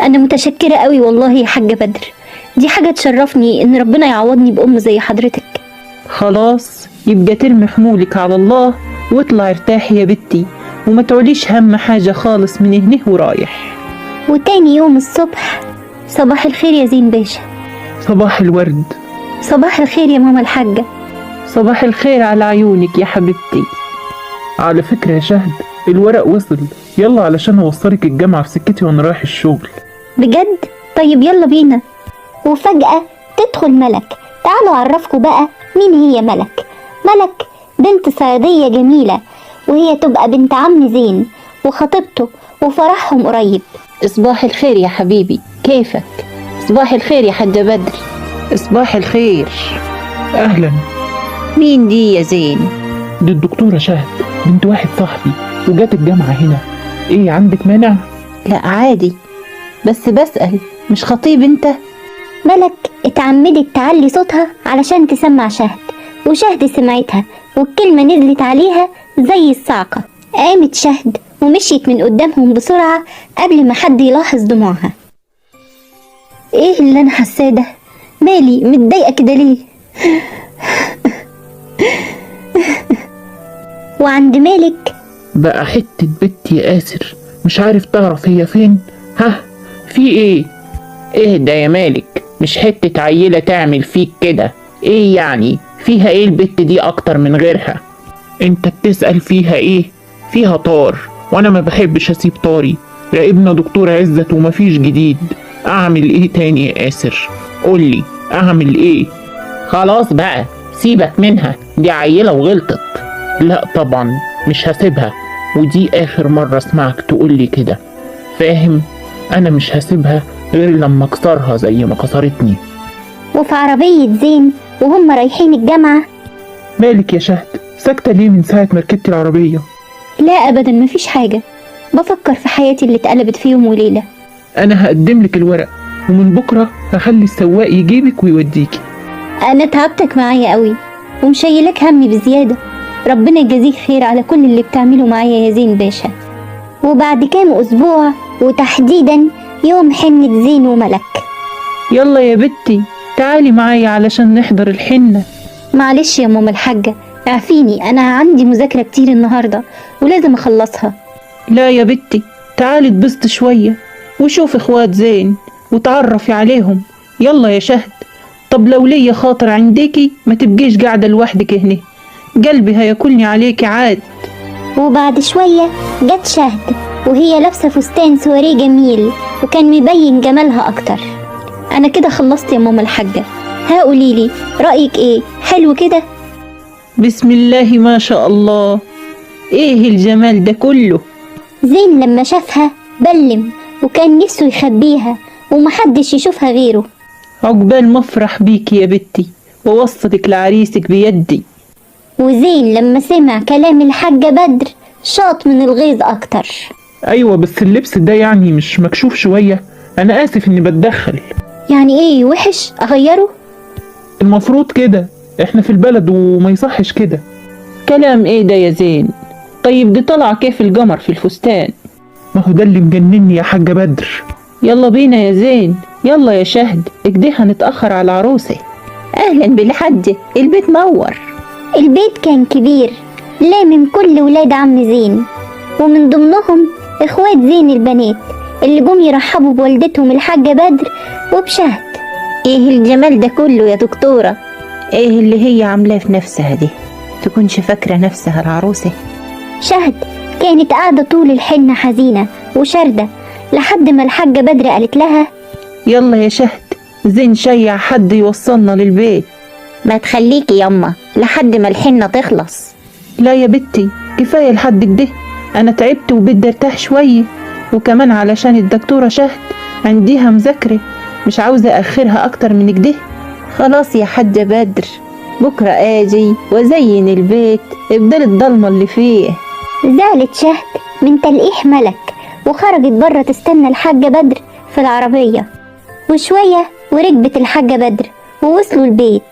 أنا متشكرة قوي والله يا حاجة بدر، دي حاجة تشرفني إن ربنا يعوضني بأم زي حضرتك. خلاص يبقى ترمي حمولك على الله واطلع ارتاحي يا بنتي، وما تعوليش هم حاجة خالص من هنا ورايح. وتاني يوم الصبح. صباح الخير يا زين باشا. صباح الورد. صباح الخير يا ماما الحاجة. صباح الخير على عيونك يا حبيبتي. على فكرة يا شهد، الورق وصل، يلا علشان اوصلك الجامعة في سكتي وانا رايح الشغل. بجد؟ طيب يلا بينا. وفجأة تدخل ملك. تعالوا أعرفكم بقى مين هي ملك. ملك بنت صيادية جميلة، وهي تبقى بنت عم زين وخطيبته، وفرحهم قريب. صباح الخير يا حبيبي، كيفك؟ صباح الخير يا حاجة بدر. صباح الخير. اهلا. مين دي يا زين؟ دي الدكتورة شهد، بنت واحد صاحبي، وجات الجامعة هنا. ايه عندك مانع؟ لا عادي، بس بسأل، مش خطيب انت؟ ملك اتعمدت تعلي صوتها علشان تسمع شهد، وشهد سمعتها والكلمة نزلت عليها زي الصعقة. قامت شهد ومشيت من قدامهم بسرعة قبل ما حد يلاحظ دموعها. ايه اللي انا حاساه ده؟ مالي متضايقة كده ليه؟ وعند مالك بقى حتة بنت يا آسر، مش عارف تعرف هي فين؟ ها؟ في ايه؟ ايه ده يا مالك؟ مش حتة عيلة تعمل فيك كده؟ ايه يعني؟ فيها ايه البت دي اكتر من غيرها؟ انت بتسأل فيها ايه؟ فيها طار، وانا ما بحبش اسيب طاري. راقبنا دكتور عزت ومفيش جديد. اعمل ايه تاني يا آسر؟ قولي اعمل ايه؟ خلاص بقى سيبك منها، دي عيلة وغلطت. لا طبعا مش هسيبها، ودي اخر مرة اسمعك تقولي كده، فاهم؟ انا مش هسيبها غير لما اكسرها زي ما كسرتني. وفي عربية زين وهم رايحين الجامعة. مالك يا شهد؟ ساكتة ليه من ساعة ما ركبت العربية؟ لا ابدا، مفيش حاجة، بفكر في حياتي اللي اتقلبت في يوم وليلة. انا هقدم لك الورق، ومن بكرة هخلي السواق يجيبك ويوديكي. انا تعبتك معايا قوي ومشيلك همي بزيادة، ربنا يجازيك خير على كل اللي بتعمله معايا يا زين باشا. وبعد كام أسبوع، وتحديدا يوم حنة زين وملك. يلا يا بنتي تعالي معايا علشان نحضر الحنة. معلش يا ماما الحاجة، اعفيني، انا عندي مذاكرة كتير النهاردة ولازم اخلصها. لا يا بنتي تعالي اتبسط شوية وشوف اخوات زين وتعرفي عليهم. يلا يا شهد. طب لو ليا خاطر عنديكي ما تبقيش قاعدة لوحدك هنا، قلبي هياكلني عليكي عاد. وبعد شوية جت شهد وهي لابسة فستان سواريه جميل وكان مبين جمالها أكتر. انا كده خلصت يا ماما الحاجة، ها قوليلي رأيك ايه؟ حلو كده؟ بسم الله ما شاء الله، ايه الجمال ده كله. زين لما شافها بلم وكان نفسه يخبيها ومحدش يشوفها غيره. عقبال ما افرح بيكي يا بنتي ووصلك لعريسك بيدي. وزين لما سمع كلام الحاجة بدر شاط من الغيظ أكتر. ايوه بس اللبس ده يعني مش مكشوف شوية؟ انا اسف اني بتدخل. يعني ايه وحش اغيره؟ المفروض كده، احنا في البلد وما يصحش كده. كلام ايه ده يا زين؟ طيب دي طلع كيف القمر في الفستان؟ ما هو ده اللي مجنني يا حاجة بدر. يلا بينا يا زين، يلا يا شهد، اكده هنتأخر على العروسة. اهلا بالحجة، البيت نور. البيت كان كبير لامم كل ولاد عم زين، ومن ضمنهم اخوات زين البنات اللي جم يرحبوا بوالدتهم الحاجة بدر وبشهد. ايه الجمال ده كله يا دكتورة؟ ايه اللي هي عاملاه في نفسها دي؟ تكونش فاكرة نفسها العروسة؟ شهد كانت قاعدة طول الحنة حزينة وشاردة لحد ما الحاجة بدر قالت لها يلا يا شهد، زين شيع حد يوصلنا للبيت. ما تخليكي يما لحد ما الحنة تخلص. لا يا بنتي كفاية لحد كده، انا تعبت وبدي ارتاح شوية، وكمان علشان الدكتورة شهد عنديها مذاكرة مش عاوزة اخرها اكتر من كده. خلاص يا حاجة بدر، بكرة اجي وزين البيت ابدال الضلمة اللي فيه. زعلت شهد من تلقيح ملك وخرجت بره تستنى الحاجة بدر في العربية. وشوية وركبت الحاجة بدر ووصلوا البيت.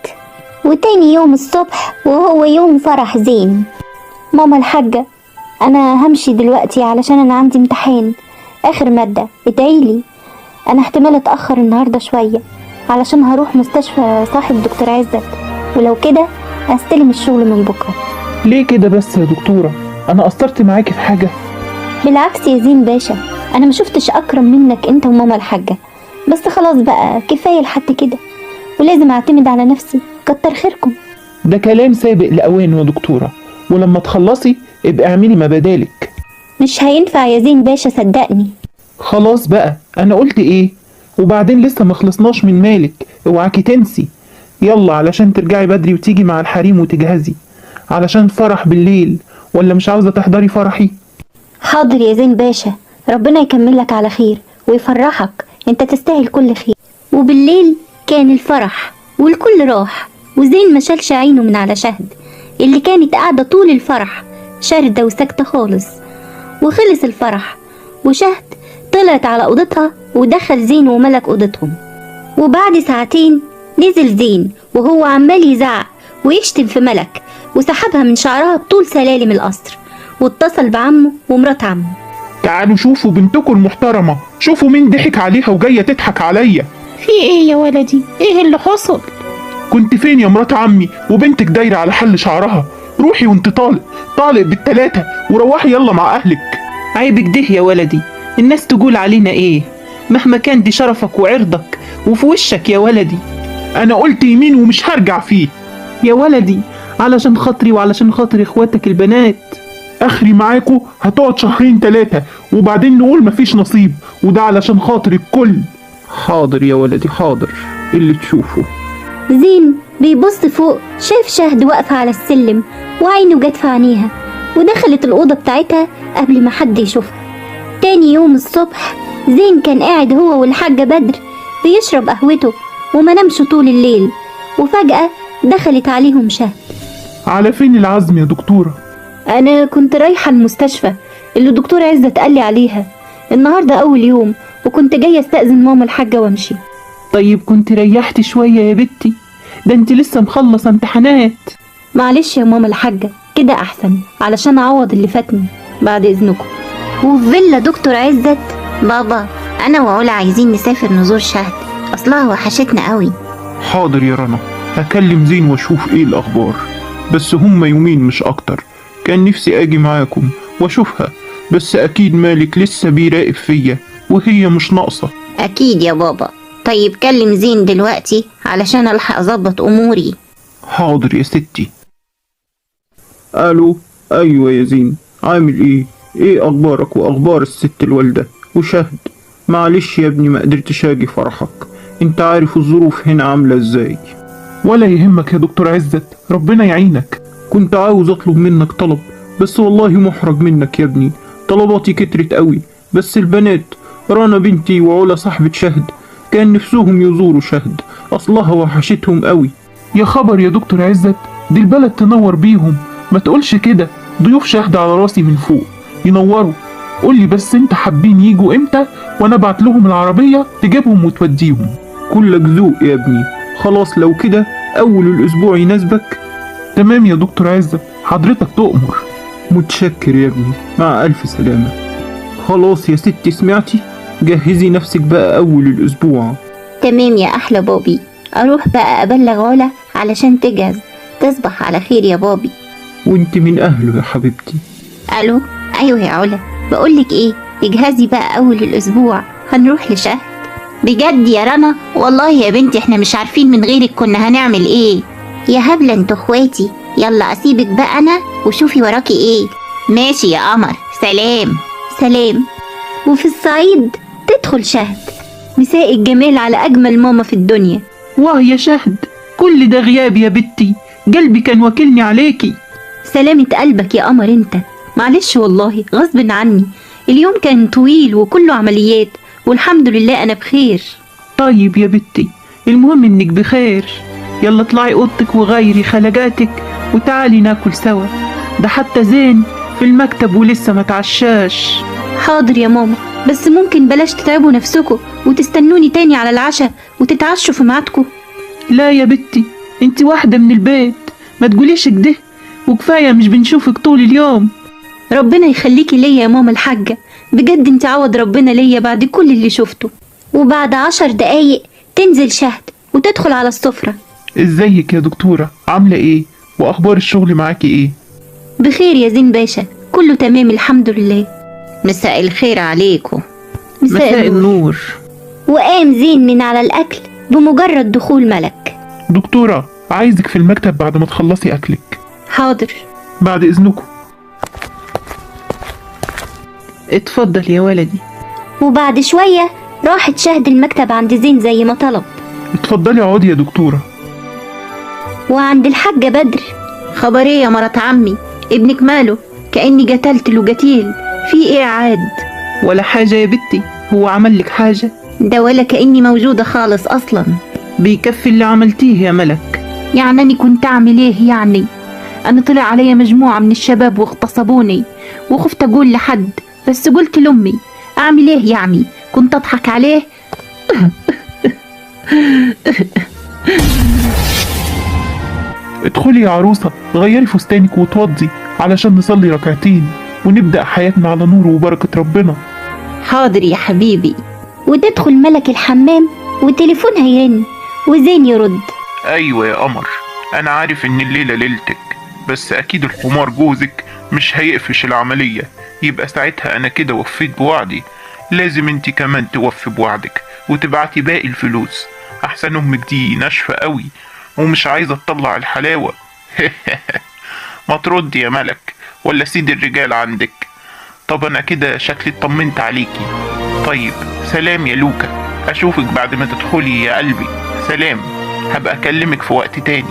وتاني يوم الصبح وهو يوم فرح زين. ماما الحاجة، انا همشي دلوقتي علشان انا عندي امتحان، آخر مادة، ادعيلي. أنا احتمال أتأخر النهاردة شوية علشان هروح مستشفى صاحب دكتور عزت، ولو كده هستلم الشغل من بكرة. ليه كده بس يا دكتورة؟ أنا قصرت معاكي في حاجة؟ بالعكس يا زين باشا، أنا ما شفتش أكرم منك أنت وماما الحاجة. بس خلاص بقى، كفاية لحد كده، ولازم أعتمد على نفسي. كتر خيركم. ده كلام سابق لأوانه يا دكتورة، ولما تخلصي ابقى اعملي ما بدالك. مش هينفع يا زين باشا، صدقني. خلاص بقى، أنا قلت إيه؟ وبعدين لسه مخلصناش من مالك، اوعاكي تنسي. يلا علشان ترجعي بدري وتيجي مع الحريم وتجهزي علشان فرح بالليل، ولا مش عاوزة تحضري فرحي؟ حاضر يا زين باشا، ربنا يكملك على خير ويفرحك، انت تستاهل كل خير. وبالليل كان الفرح والكل راح، وزين ما شالش عينه من على شهد اللي كانت قاعدة طول الفرح شاردة وساكتة خالص. وخلص الفرح وشهد طلعت على أوضتها، ودخل زين وملك أوضتهم. وبعد ساعتين نزل زين وهو عمال يزعق ويشتم في ملك، وسحبها من شعرها بطول سلالم القصر، واتصل بعمه ومرات عمه. تعالوا شوفوا بنتكم المحترمة، شوفوا مين ضحك عليها وجاية تضحك عليا. في ايه يا ولدي؟ ايه اللي حصل؟ كنت فين يا مرات عمي وبنتك دايرة على حل شعرها؟ روحي وانت طالق بالتلاتة، وروحي يلا مع أهلك. عيبك ده يا ولدي، الناس تقول علينا إيه؟ مهما كان دي شرفك وعرضك وفي وشك يا ولدي. أنا قلت يمين ومش هرجع فيه يا ولدي، علشان خاطري وعلشان خاطر إخواتك البنات. آخري معاكوا هتقعد شهرين 3 وبعدين نقول مفيش نصيب، وده علشان خاطر الكل. حاضر يا ولدي حاضر، اللي تشوفه. زين بيبص فوق، شاف شهد واقفة على السلم وعينه جت في عينيها، ودخلت الأوضة بتاعتها قبل ما حد يشوفها. تاني يوم الصبح زين كان قاعد هو والحاجة بدر بيشرب قهوته وما نامش طول الليل، وفجأة دخلت عليهم شهد. على فين العزم يا دكتورة؟ أنا كنت رايحة المستشفى اللي الدكتور عزت قال لي عليها، النهاردة أول يوم، وكنت جاية استأذن ماما الحاجة وامشي. طيب كنت ريحتي شوية يا بنتي، ده انت لسه مخلصة امتحانات. معلش يا ماما الحاجة، كده أحسن علشان أعوض اللي فاتني، بعد إذنكم. وفي فيلا دكتور عزت، بابا أنا وعلا عايزين نسافر نزور شهد، أصلها وحشتنا قوي. حاضر يا رنا، هكلم زين واشوف ايه الأخبار، بس هم يومين مش أكتر. كان نفسي أجي معاكم واشوفها، بس أكيد مالك لسه بيراقب فيا وهي مش ناقصة. أكيد يا بابا. طيب كلم زين دلوقتي علشان ألحق أظبط أموري. حاضر يا ستي. ألو، أيوة يا زين، عامل إيه أخبارك وأخبار الست الوالدة وشهد؟ معلش يا ابني ما قدرتش أجي فرحك، أنت عارف الظروف هنا عاملة إزاي. ولا يهمك يا دكتور عزت، ربنا يعينك. كنت عاوز أطلب منك طلب، بس والله محرج منك يا ابني، طلباتي كترت قوي، بس البنات رنا بنتي وعلا صاحبة شهد كان نفسهم يزوروا شهد، أصلها وحشتهم قوي. يا خبر يا دكتور عزت، دي البلد تنور بيهم، ما تقولش كده، ضيوف شهد على راسي من فوق، ينوروا. قولي بس انت حابين يجوا امتى وانا ابعت لهم العربية تجيبهم وتوديهم. كلك ذوق يا ابني، خلاص لو كده اول الاسبوع يناسبك. تمام يا دكتور عزت، حضرتك تؤمر. متشكر يا ابني، مع الف سلامة. خلاص يا ستي سمعتي، جهزي نفسك بقى اول الاسبوع. تمام يا أحلى بابي، أروح بقى أبلغ علا علشان تجهز. تصبح على خير يا بابي. وانت من اهله يا حبيبتي. ألو، أيوة يا علا، بقولك إيه، اجهزي بقى أول الأسبوع هنروح لشهد. بجد يا رنا؟ والله يا بنتي احنا مش عارفين من غيرك كنا هنعمل إيه. يا هبلة انتوا اخواتي، يلا أسيبك بقى أنا وشوفي وراكي إيه. ماشي يا قمر، سلام. سلام. وفي الصعيد تدخل شهد. مساء الجمال على أجمل ماما في الدنيا. واه يا شهد، كل ده غياب يا بنتي، قلبي كان واكلني عليكي. سلامة قلبك يا قمر انت، معلش والله غصب عني، اليوم كان طويل وكله عمليات، والحمد لله أنا بخير. طيب يا بنتي، المهم انك بخير. يلا اطلعي اوضتك وغيري خلقاتك وتعالي ناكل سوا، ده حتى زين في المكتب ولسه ما تعشاش. حاضر يا ماما، بس ممكن بلاش تتعبوا نفسكم وتستنوني تاني على العشاء وتتعشوا في ميعادكم. لا يا بنتي، انت واحدة من البيت، ما تقوليش كده، وكفاية مش بنشوفك طول اليوم. ربنا يخليكي ليا يا ماما الحاجة، بجد انت عوض ربنا ليا بعد كل اللي شفته. وبعد 10 دقايق تنزل شهد وتدخل على السفرة. ازيك يا دكتورة، عاملة ايه؟ واخبار الشغل معاكي ايه؟ بخير يا زين باشا، كله تمام الحمد لله. مساء الخير عليكم. مساء النور. وقام زين من على الأكل بمجرد دخول ملك. دكتورة، عايزك في المكتب بعد ما تخلصي اكلك. حاضر. بعد اذنكم. اتفضل يا ولدي. وبعد شوية راحت شهد المكتب عند زين زي ما طلب. اتفضلي اقعدي يا دكتورة. وعند الحاجة بدر. خبر ايه يا مرات عمي؟ ابنك ماله؟ كأني قتلت له قتيل. في ايه عاد؟ ولا حاجة يا بنتي، هو عمل لك حاجة؟ ده ولا كأني موجودة خالص اصلا. بيكفي اللي عملتيه يا ملك. يعني أنا كنت أعمل إيه يعني؟ أنا طلع عليا مجموعة من الشباب واغتصبوني وخفت أقول لحد، بس قلت لأمي. أعمل إيه يعني؟ كنت أضحك عليه؟ ادخلي يا عروسة، غيري فستانك وتوضي علشان نصلي ركعتين ونبدأ حياتنا على نور وبركة ربنا. حاضر يا حبيبي. وتدخل ملك الحمام وتليفونها يرن وزين يرد. ايوه يا قمر، انا عارف ان الليلة ليلتك، بس اكيد الحمار جوزك مش هيقفش العملية، يبقى ساعتها انا كده وفيت بوعدي. لازم انتي كمان توفي بوعدك وتبعتي باقي الفلوس، احسن امك دي ناشفة قوي ومش عايزة تطلع الحلاوة. ما تردي يا ملك، ولا سيد الرجال عندك. طب انا كده شكلي اطمنت عليكي. طيب سلام يا لوكا، اشوفك بعد ما تدخلي يا قلبي. سلام، هبقى اكلمك في وقت تاني.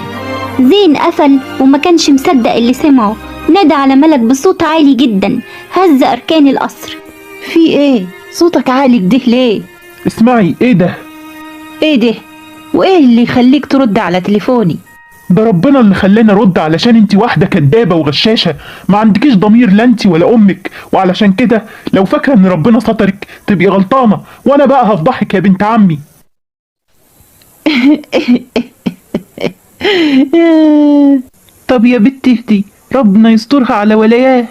زين قفل وما كانش مصدق اللي سمعه. نادى على ملك بصوت عالي جدا هز أركان القصر. في إيه؟ صوتك عالي كده ليه؟ اسمعي، ايه ده؟ إيه ده؟ وإيه اللي يخليك ترد على تليفوني؟ ده ربنا اللي خلاني ارد، علشان انتي واحدة كدابة وغشاشة ما عندكيش ضمير، لا انتي ولا امك، وعلشان كده لو فاكرة ان ربنا سترك تبقي غلطانة، وانا بقى هفضحك يا بنت عمي. طب يا بنتي اهدي، ربنا يسترها على ولاياه.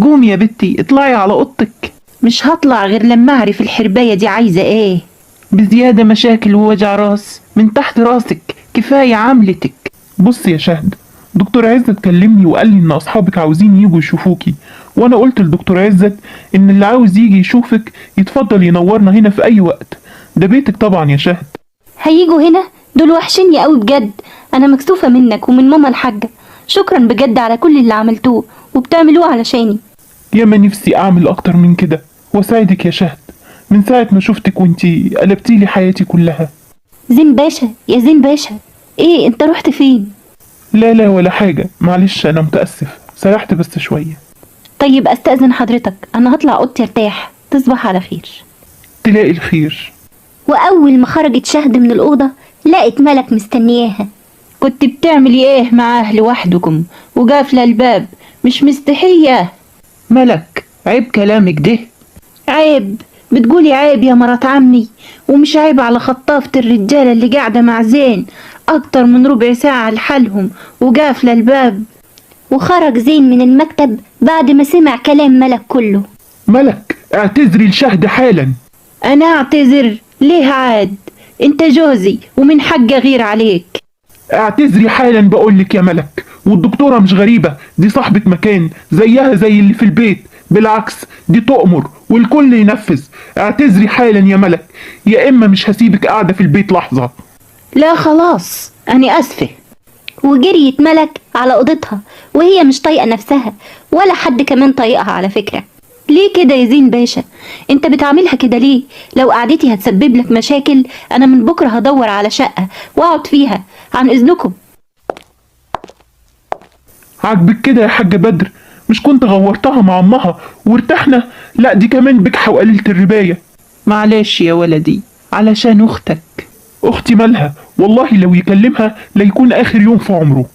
قومي يا بنتي اطلعي على اوضتك. مش هطلع غير لما أعرف الحرباية دي عايزة إيه. بزيادة مشاكل ووجع راس من تحت راسك، كفاية عملتك. بص يا شهد، دكتور عزت كلمني وقال لي ان اصحابك عاوزين يجوا يشوفوكي، وانا قلت لدكتور عزت ان اللي عاوز يجي يشوفك يتفضل ينورنا هنا في اي وقت، ده بيتك طبعا يا شهد. هيجوا هنا؟ دول وحشني قوي بجد. أنا مكسوفة منك ومن ماما الحاجة. شكرا بجد على كل اللي عملتوه وبتعملوه علشاني. ياما نفسي اعمل اكتر من كده واساعدك يا شهد، من ساعة ما شفتك وانتي قلبتيلي حياتي كلها. زين باشا، يا زين باشا، ايه انت رحت فين؟ لا لا ولا حاجة، معلش انا متأسف، سرحت بس شوية. طيب استأذن حضرتك، انا هطلع اوضتي ارتاح. تصبح على خير. تلاقي الخير. وأول ما خرجت شهد من الأوضة لقت ملك مستنياها. كنت بتعملي ايه معاه لوحدكم وقافله الباب؟ مش مستحية؟ ملك، عيب كلامك ده. عيب؟ بتقولي عيب يا مرات عمي؟ ومش عيب على خطافة الرجالة اللي قاعدة مع زين أكتر من ربع ساعة لحالهم وقافلة الباب؟ وخرج زين من المكتب بعد ما سمع كلام ملك كله. ملك، اعتذري لشهد حالا. أنا أعتذر؟ ليه عاد؟ أنت جوزي ومن حقي أغير عليك. اعتذري حالا بقولك يا ملك، والدكتورة مش غريبة، دي صاحبة مكان زيها زي اللي في البيت، بالعكس دي تؤمر والكل ينفذ. اعتذري حالا يا ملك، يا اما مش هسيبك قاعدة في البيت لحظة. لا خلاص، أنا أسفة. وجريت ملك على أوضتها وهي مش طايقة نفسها ولا حد كمان طايقها على فكرة. ليه كده يا زين باشا؟ انت بتعملها كده ليه؟ لو قعدتي هتسبب لك مشاكل، انا من بكرة هدور على شقة واقعد فيها. عن اذنكم. عاجبك كده يا حاج بدر؟ مش كنت غورتها مع امها وارتحنا؟ لا دي كمان بجحة وقليلة الرباية. معلش يا ولدي، علشان اختك. اختي مالها؟ والله لو يكلمها ليكون اخر يوم في عمره.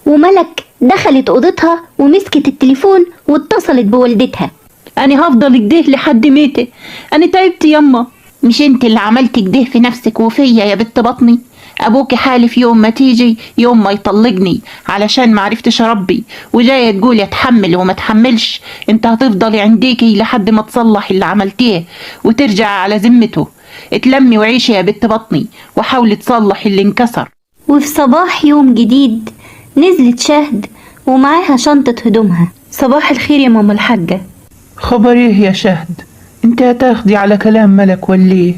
وملك دخلت أوضتها ومسكت التليفون واتصلت بوالدتها. انا هفضل كده لحد ميتة. انا تعبت يما. مش انت اللي عملت كده في نفسك وفيا يا بنت بطني؟ ابوك حالف يوم ما تيجي يوم ما يطلقني علشان معرفتش اربي، وجايه تقول اتحمل وما تحملش. انت هتفضلي عنديكي لحد ما تصلح اللي عملتيه وترجع على ذمته. اتلمي وعيشي يا بنت بطني وحاولي تصلح اللي انكسر. وفي صباح يوم جديد نزلت شهد ومعاها شنطة هدومها. صباح الخير يا ماما الحاجة. خبر ايه يا شهد؟ انت هتاخدي على كلام ملك ولا ايه؟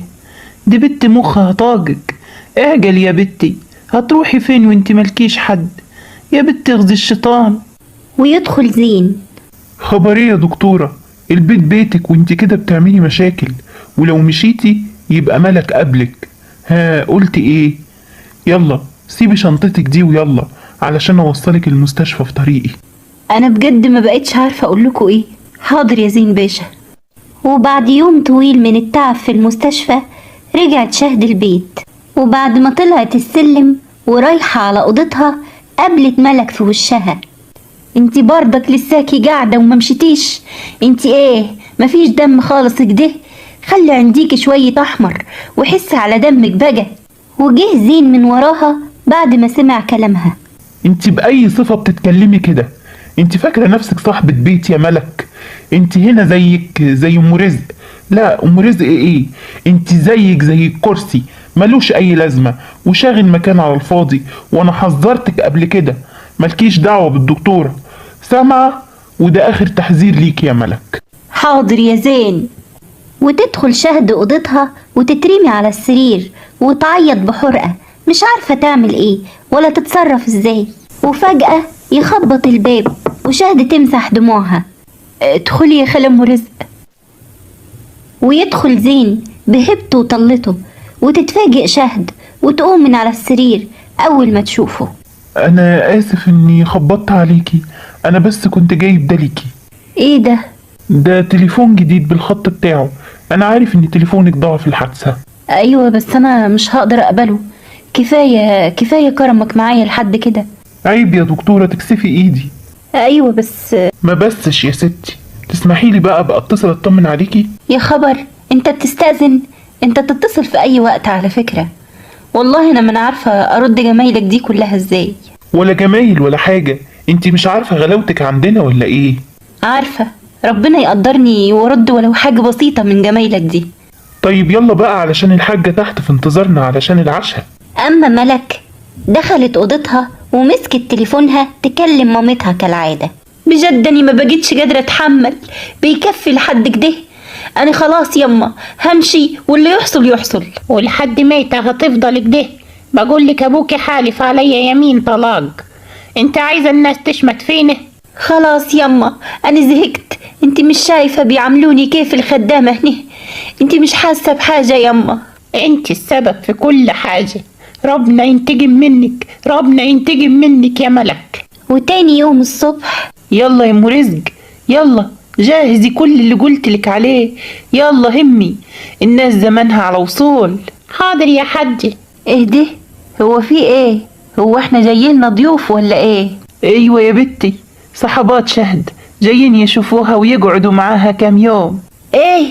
دي بنت مخها طاقك. اعجل يا بنتي، هتروحي فين وانت ملكيش حد؟ يا بنت اغزي الشيطان. ويدخل زين. خبر ايه يا دكتورة؟ البيت بيتك وانت كده بتعملي مشاكل، ولو مشيتي يبقى ملك قبلك. ها قلت ايه؟ يلا سيبي شنطتك دي ويلا علشان اوصلك المستشفى في طريقي. أنا بجد ما بقتش عارفة أقول لكم إيه. حاضر يا زين باشا. وبعد يوم طويل من التعب في المستشفى رجعت شهد البيت، وبعد ما طلعت السلم ورايحة على أوضتها قابلت ملك في وشها. انتي برضك لساكي قاعدة وما مشيتيش؟ انتي ايه مفيش دم خالص كده؟ خلي عنديكي شوية أحمر وحسي على دمك بقى. وجه زين من وراها بعد ما سمع كلامها. انت بأي صفة بتتكلمي كده؟ انت فاكرة نفسك صاحبة بيت يا ملك؟ انت هنا زيك زي ام رزق. لا ام رزق ايه؟ انت زيك زي الكرسي ملوش اي لازمة وشاغل مكان على الفاضي، وانا حذرتك قبل كده ملكيش دعوة بالدكتورة، سامعة؟ وده اخر تحذير ليك يا ملك. حاضر يا زين. وتدخل شهد أوضتها وتترمي على السرير وتعيط بحرقة، مش عارفة تعمل ايه ولا تتصرف ازاي. وفجأة يخبط الباب وشهد تمسح دموعها. ادخلي يا خالة أم رزق. ويدخل زين بهبته وطلته، وتتفاجئ شهد وتقوم من على السرير أول ما تشوفه. انا اسف اني خبطت عليكي، انا بس كنت جايب ده ليكي. ايه ده؟ ده تليفون جديد بالخط بتاعه، انا عارف ان تليفونك ضاع في الحادثة. ايوه بس انا مش هقدر اقبله. كفاية كرمك معايا لحد كده. عيب يا دكتورة تكسفي ايدي. ايوه بس ما بسش يا ستي، تسمحي لي بقى اتصل اطمن عليكي. يا خبر، انت بتستأذن؟ انت تتصل في اي وقت على فكرة. والله انا من عارفة ارد جمايلك دي كلها ازاي. ولا جمايل ولا حاجة، انتي مش عارفة غلاوتك عندنا ولا ايه؟ عارفة، ربنا يقدرني وارد ولو حاجة بسيطة من جمايلك دي. طيب يلا بقى علشان الحاجة تحت في انتظارنا علشان العشاء. اما ملك دخلت اوضتها ومسكت تليفونها تكلم مامتها كالعادة. بجد اني ما بقيتش قادرة اتحمل، بيكفي لحد كده. انا خلاص يما همشي واللي يحصل يحصل. ولحد ميتة هتفضل كده؟ بقولك ابوكي حالف عليا يمين طلاق. انت عايزة الناس تشمت فينا؟ خلاص يما انا زهقت. انت مش شايفة بيعملوني كيف الخدامة هنا؟ انت مش حاسة بحاجة يما؟ انت السبب في كل حاجة. ربنا ينتقم منك، ربنا ينتقم منك يا ملك. وتاني يوم الصبح يلا يا ام رزق، يلا جهزي كل اللي قلتلك عليه. يلا همي، الناس زمانها على وصول. حاضر يا حجة. اهدي، هو في ايه؟ هو احنا جايلنا ضيوف ولا ايه؟ ايوه يا بنتي، صحبات شهد جايين يشوفوها ويقعدوا معاها كام يوم. ايه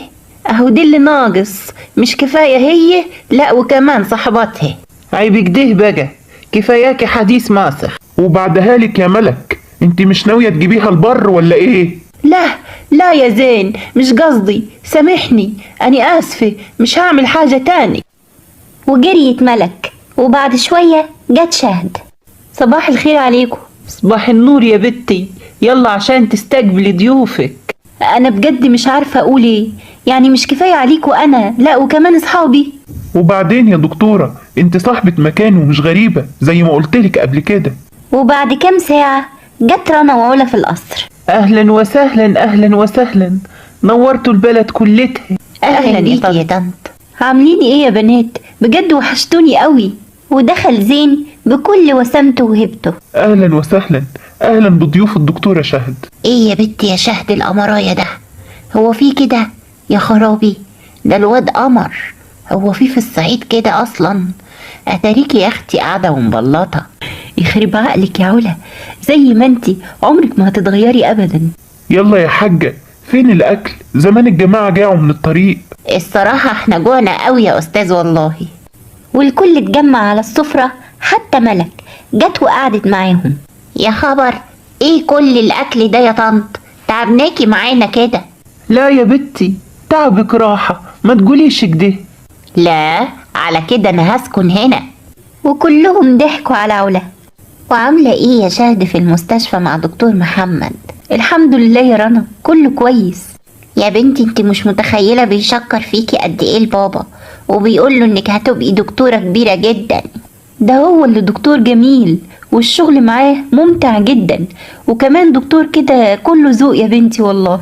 اهو دي اللي ناقص. مش كفاية هي، لا وكمان صحباتها. عيب كده بقى، كفاياكي حديث ماسخ. وبعدها لك يا ملك، انتي مش ناوية تجيبيها البر ولا ايه؟ لا يا زين، مش قصدي، سامحني، أنا آسفة، مش هعمل حاجة تاني. وجريت ملك، وبعد شوية جت شهد. صباح الخير عليكم. صباح النور يا بنتي، يلا عشان تستقبلي ضيوفك. أنا بجد مش عارفة أقول إيه، يعني مش كفاية عليكوا أنا، لا وكمان أصحابي. وبعدين يا دكتورة انت صاحبة مكان ومش غريبة زي ما قلتلك قبل كده. وبعد كام ساعة جت رنا وعلا في القصر. اهلا وسهلا، اهلا وسهلا، نورتوا البلد كلتها. أهلا بيكي يا طنط. عاملين إيه يا بنات؟ بجد وحشتوني قوي. ودخل زين بكل وسامته وهبته. اهلا وسهلا، اهلا بضيوف الدكتورة شهد. ايه يا بنتي يا شهد القمراية ده؟ هو في كده؟ يا خرابي، ده الواد قمر. هو في الصعيد كده اصلا؟ اتاريكي يا اختي قاعدة ومبلطة. يخرب عقلك يا علا، زي ما انتي عمرك ما هتتغيري ابدا. يلا يا حاجة، فين الاكل؟ زمان الجماعة جاعوا من الطريق. الصراحة احنا جوعنا قوي يا استاذ والله. والكل اتجمع على السفرة، حتى ملك جت وقعدت معاهم. يا خبر، ايه كل الاكل ده يا طنط؟ تعبناكي معانا كده. لا يا بنتي، تعبك راحة، ما تقوليش كده. لا، على كده انا هسكن هنا. وكلهم ضحكوا على علا. وعاملة ايه يا شهد في المستشفى مع دكتور محمد؟ الحمد لله يا رنا، كله كويس. يا بنتي انت مش متخيلة بيشكر فيكي قد ايه البابا، وبيقوله انك هتبقي دكتورة كبيرة جدا. ده هو اللي دكتور جميل، والشغل معاه ممتع جدا، وكمان دكتور كده كله ذوق يا بنتي والله.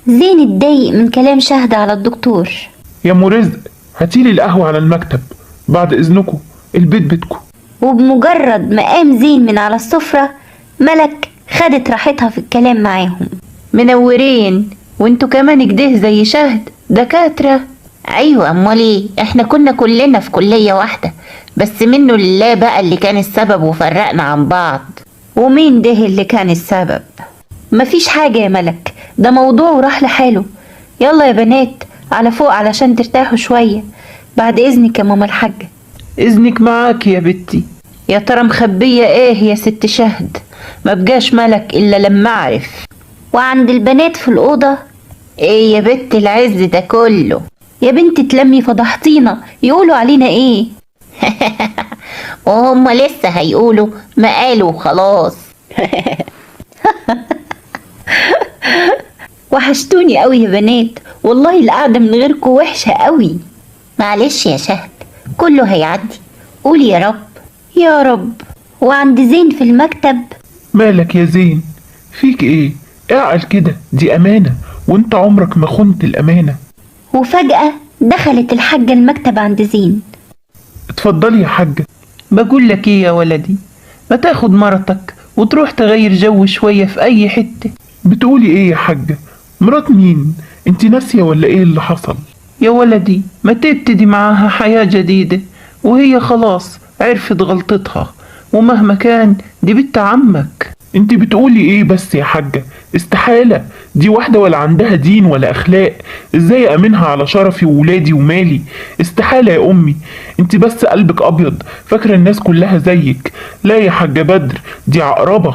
زين اتضايق من كلام شهد على الدكتور. يا ام رزق، هاتيلي القهوة على المكتب بعد إذنكم، البيت بيتكم. وبمجرد ما قام زين من على السفرة، ملك خدت راحتها في الكلام معاهم. منورين، وانتوا كمان كده زي شهد دكاترة. ايوه، امال ايه، احنا كنا كلنا في كلية واحدة، بس منه لله بقى اللي كان السبب وفرقنا عن بعض. ومين ده اللي كان السبب؟ مفيش حاجة يا ملك، ده موضوع وراح لحاله. يلا يا بنات على فوق علشان ترتاحوا شوية. بعد إذنك يا ماما الحاجة. إذنك معاك يا بنتي. يا ترى مخبية ايه يا ست شهد؟ ما بقاش ملك إلا لما أعرف. وعند البنات في الأوضة. ايه يا بنت العز ده كله؟ يا بنت تلمي، فضحتينا، يقولوا علينا ايه؟ وهم لسه هيقولوا، ما قالوا خلاص. وحشتوني قوي يا بنات، والله القعدة من غيركم وحشة قوي. معلش يا شهد، كله هيعدي، قولي يا رب. يا رب. وعند زين في المكتب. مالك يا زين؟ فيك ايه؟ اعقل كده، دي أمانة، وانت عمرك ما خنت الأمانة. وفجأة دخلت الحاجة المكتب عند زين. اتفضلي يا حاجة. بقول لك ايه يا ولدي، ما تاخد مرتك وتروح تغير جو شوية في أي حتة. بتقولي ايه يا حاجة؟ مرات مين؟ انت ناسية ولا ايه اللي حصل؟ يا ولدي، ما تبتدي معاها حياة جديدة، وهي خلاص عرفت غلطتها، ومهما كان دي بنت عمك. انت بتقولي ايه بس يا حاجة؟ استحالة، دي واحدة ولا عندها دين ولا اخلاق، ازاي امنها على شرفي وولادي ومالي؟ استحالة يا امي، انت بس قلبك ابيض، فاكرة الناس كلها زيك. لا يا حاجة بدر، دي عقربة.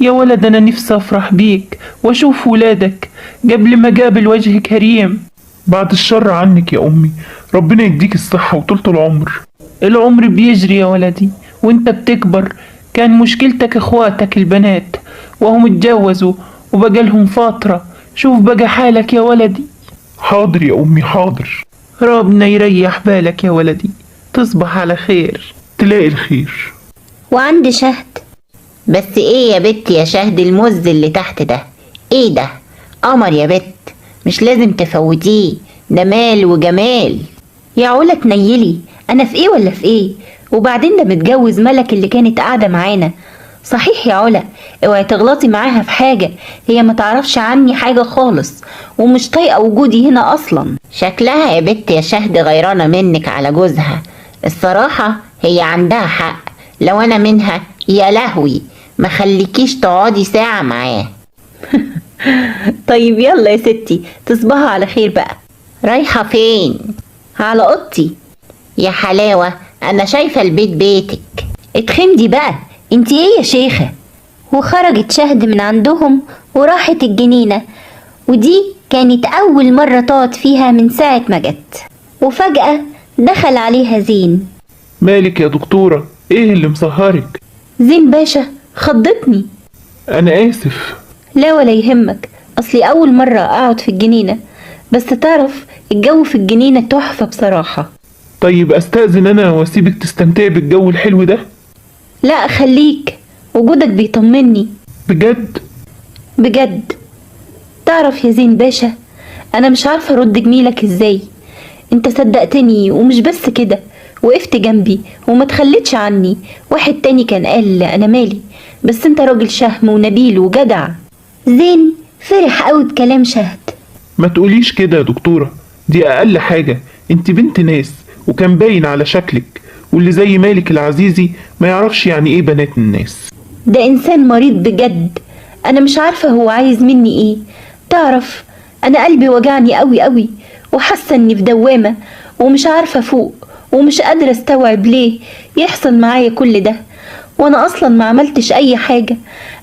يا ولد، أنا نفسي أفرح بيك وأشوف ولادك قبل ما قابل وجه كريم. بعد الشر عنك يا امي، ربنا يديك الصحة وطولة العمر. العمر بيجري يا ولدي وانت بتكبر. كان مشكلتك اخواتك البنات، وهم اتجوزوا وبقالهم فترة. شوف بقى حالك يا ولدي. حاضر يا امي، حاضر. ربنا يريح بالك يا ولدي، تصبح على خير. تلاقي الخير. وعند شهد. بس ايه يا بت يا شهد المز اللي تحت ده؟ ايه ده؟ قمر يا بت، مش لازم تفوتيه، ده مال وجمال. يا علا تنيلي، انا في ايه ولا في ايه؟ وبعدين ده متجوز ملك اللي كانت قاعدة معانا. صحيح يا علا، اوعي تغلطي معاها في حاجة، هي ما تعرفش عني حاجة خالص، ومش طايقة وجودي هنا اصلا. شكلها يا بت يا شهد غيرانة منك على جوزها. الصراحة هي عندها حق، لو انا منها يا لهوي ما خليكيش تقعدي ساعة معاه. طيب يلا يا ستي، تصبحوا على خير بقى. رايحة فين؟ على اوضتي. يا حلاوة، انا شايفة البيت بيتك. اتخمدي بقى، انتي ايه يا شيخة؟ وخرجت شهد من عندهم وراحت الجنينة، ودي كانت أول مرة تقعد فيها من ساعة ما جت. وفجأة دخل عليها زين. مالك يا دكتورة؟ ايه اللي مسهرك؟ زين باشا خضتني. انا اسف. لا ولا يهمك، أصلي أول مرة أقعد في الجنينة، بس تعرف الجو في الجنينة تحفة بصراحة. طيب استأذن انا واسيبك تستمتعي بالجو الحلو ده؟ لا خليك، وجودك بيطمني. بجد؟ بجد. تعرف يا زين باشا، أنا مش عارفة أرد جميلك إزاي. أنت صدقتني، ومش بس كده، وقفت جنبي وما تخليتش عني. واحد تاني كان قال أنا مالي، بس أنت راجل شهم ونبيل وجدع. زين فرح قوي بكلام شهد. ما تقوليش كده يا دكتورة، دي اقل حاجة، انت بنت ناس وكان باين على شكلك، واللي زي مالك العزيزي ما يعرفش يعني ايه بنات الناس. ده إنسان مريض بجد، أنا مش عارفة هو عايز مني إيه. تعرف أنا قلبي وجعني قوي قوي، وحاسة إني في دوامة ومش عارفة فوق، ومش قادرة استوعب ليه يحصل معايا كل ده، وانا اصلا ما عملتش اي حاجة.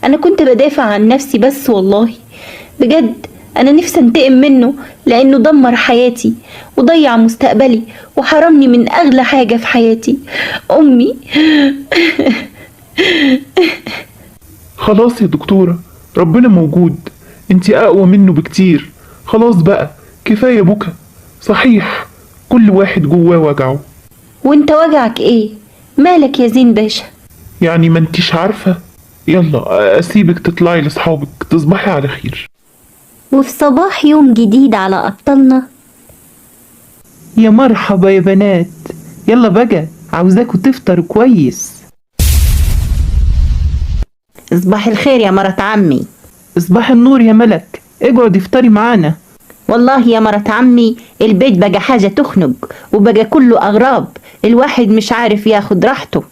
انا كنت بدافع عن نفسي بس، والله بجد انا نفسي انتقم منه، لانه دمر حياتي وضيع مستقبلي وحرمني من اغلى حاجة في حياتي، امي. خلاص يا دكتورة، ربنا موجود، انت اقوى منه بكتير. خلاص بقى، كفاية بكا. صحيح كل واحد جواه وجعه. وانت وجعك ايه؟ مالك يا زين باشا؟ يعني ما انتش عارفة؟ يلا اسيبك تطلعي لاصحابك، تصبحي على خير. وفي صباح يوم جديد على أبطالنا. يا مرحبا يا بنات، يلا بقى عاوزاكوا تفطروا كويس. صباح الخير يا مرات عمي. صباح النور يا ملك، اقعد افطري معانا. والله يا مرات عمي البيت بقى حاجة تخنق، وبقى كله أغراب، الواحد مش عارف ياخد راحته.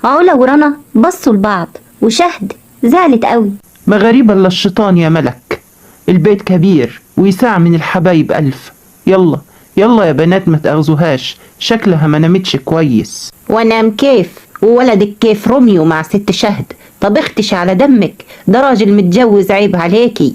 علا ورنا بصوا لبعض، وشهد زعلت قوي. ما غريب الا الشيطان يا ملك، البيت كبير ويساع من الحبايب ألف. يلا يلا يا بنات ما تأخذوهاش، شكلها ما نامتش كويس. وانام كيف وولدك كيف روميو مع ست شهد؟ طب اختش على دمك، ده راجل متجوز، عيب عليكي.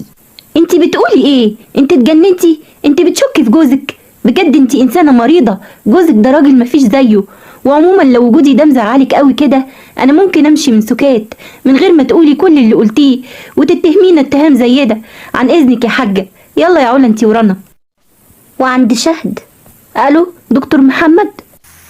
انت بتقولي ايه؟ انت اتجننتي؟ انت بتشكي في جوزك؟ بجد انت انسانة مريضة، جوزك ده راجل مفيش زيه. وعموما لو وجودي ده مزعلك قوي كده، انا ممكن امشي من سكات من غير ما تقولي كل اللي قلتيه وتتهمينا اتهام زي ده. عن اذنك يا حاجة، يلا يا علا انت ورنا. وعند شهد. الو دكتور محمد؟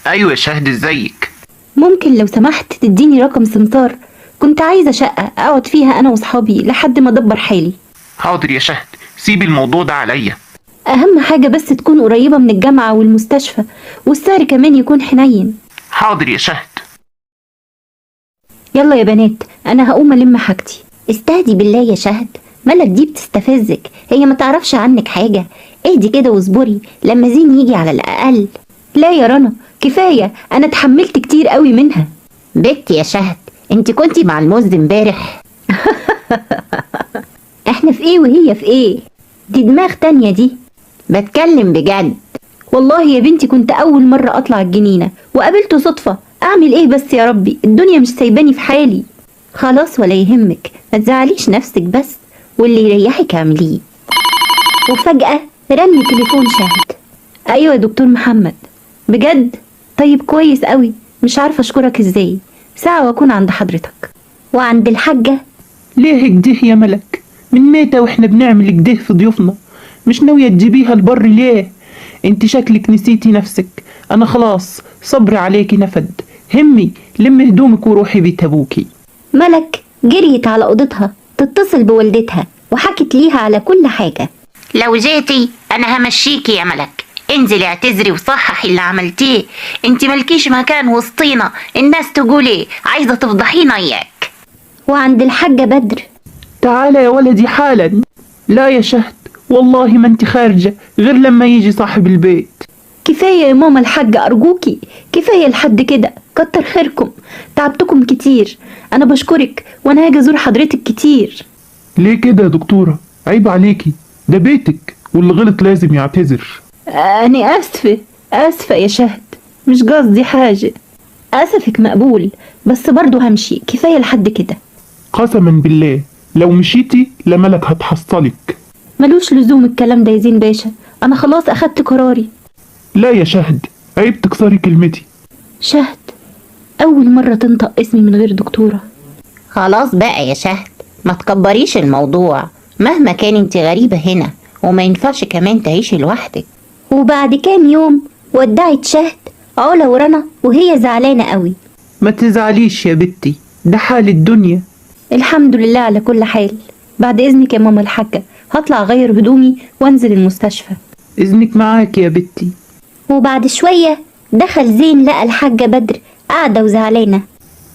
ايوه يا شهد، ازيك؟ ممكن لو سمحت تديني رقم سمسار؟ كنت عايزة شقة اقعد فيها انا واصحابي لحد ما ادبر حالي. حاضر يا شهد، سيبي الموضوع ده عليا. اهم حاجة بس تكون قريبة من الجامعة والمستشفى، والسعر كمان يكون حنين. حاضر يا شهد. يلا يا بنات، انا هقوم الم حاجتي. استهدي بالله يا شهد، ملك دي بتستفزك، هي ما تعرفش عنك حاجة. اهدي كده واصبري لما زين يجي على الأقل. لا يا رنا كفاية، انا اتحملت كتير قوي منها. بنت يا شهد، انت كنتي مع الموز امبارح؟ احنا في ايه وهي في ايه؟ دي دماغ تانية دي. بتكلم بجد. والله يا بنتي كنت اول مرة اطلع الجنينة وقابلته صدفة، اعمل ايه بس يا ربي، الدنيا مش سايباني في حالي. خلاص ولا يهمك، ما تزعليش نفسك بس، واللي يريحك اعمليه. وفجأة رن تليفون شهد. ايوه يا دكتور محمد. بجد؟ طيب كويس قوي، مش عارفة اشكرك ازاي. ساعة واكون عند حضرتك. وعند الحاجة. ليه كده يا ملك؟ من متى واحنا بنعمل كده في ضيوفنا؟ مش ناوية تجيبيها البر ليه؟ انت شكلك نسيتي نفسك. انا خلاص صبري عليكي نفد. همي لمي هدومك وروحي بيت ابوكي. ملك جريت على اوضتها تتصل بوالدتها وحكت ليها على كل حاجة. لو جيتي انا همشيكي يا ملك، انزلي اعتذري وصححي اللي عملتيه. انت ملكيش مكان وسطينا، الناس تقول ايه، عايزة تفضحينا اياك. وعند الحاجة بدر. تعالى يا ولدي حالا. لا يا شهد، والله ما انت خارجة غير لما يجي صاحب البيت. كفاية يا ماما الحاجة أرجوكي، كفاية لحد كده، كتر خيركم، تعبتكم كتير. أنا بشكرك وأنا هاجي أزور حضرتك كتير. ليه كده يا دكتورة؟ عيب عليكي، ده بيتك واللي غلط لازم يعتذر. أنا آسفة يا شهد، مش قصدي حاجة. آسفك مقبول، بس برضو همشي، كفاية لحد كده. قسما بالله لو مشيتي لملك هتحصلك. ملوش لزوم الكلام ده يا زين باشا، أنا خلاص أخدت قراري. لا يا شهد، عيب تكسري كلمتي. شهد، أول مرة تنطق اسمي من غير دكتورة. خلاص بقى يا شهد، ما تكبريش الموضوع، مهما كان انت غريبة هنا، وما ينفعش كمان تعيشي لوحدك. وبعد كام يوم ودعت شهد علا ورنا وهي زعلانة قوي. ما تزعليش يا بنتي، ده حال الدنيا. الحمد لله على كل حال. بعد إذنك يا ماما الحاجة، هطلع أغير هدومي وأنزل المستشفى. إذنك معاك يا بنتي. وبعد شوية دخل زين لقى الحاجة بدر قاعدة وزعلانة.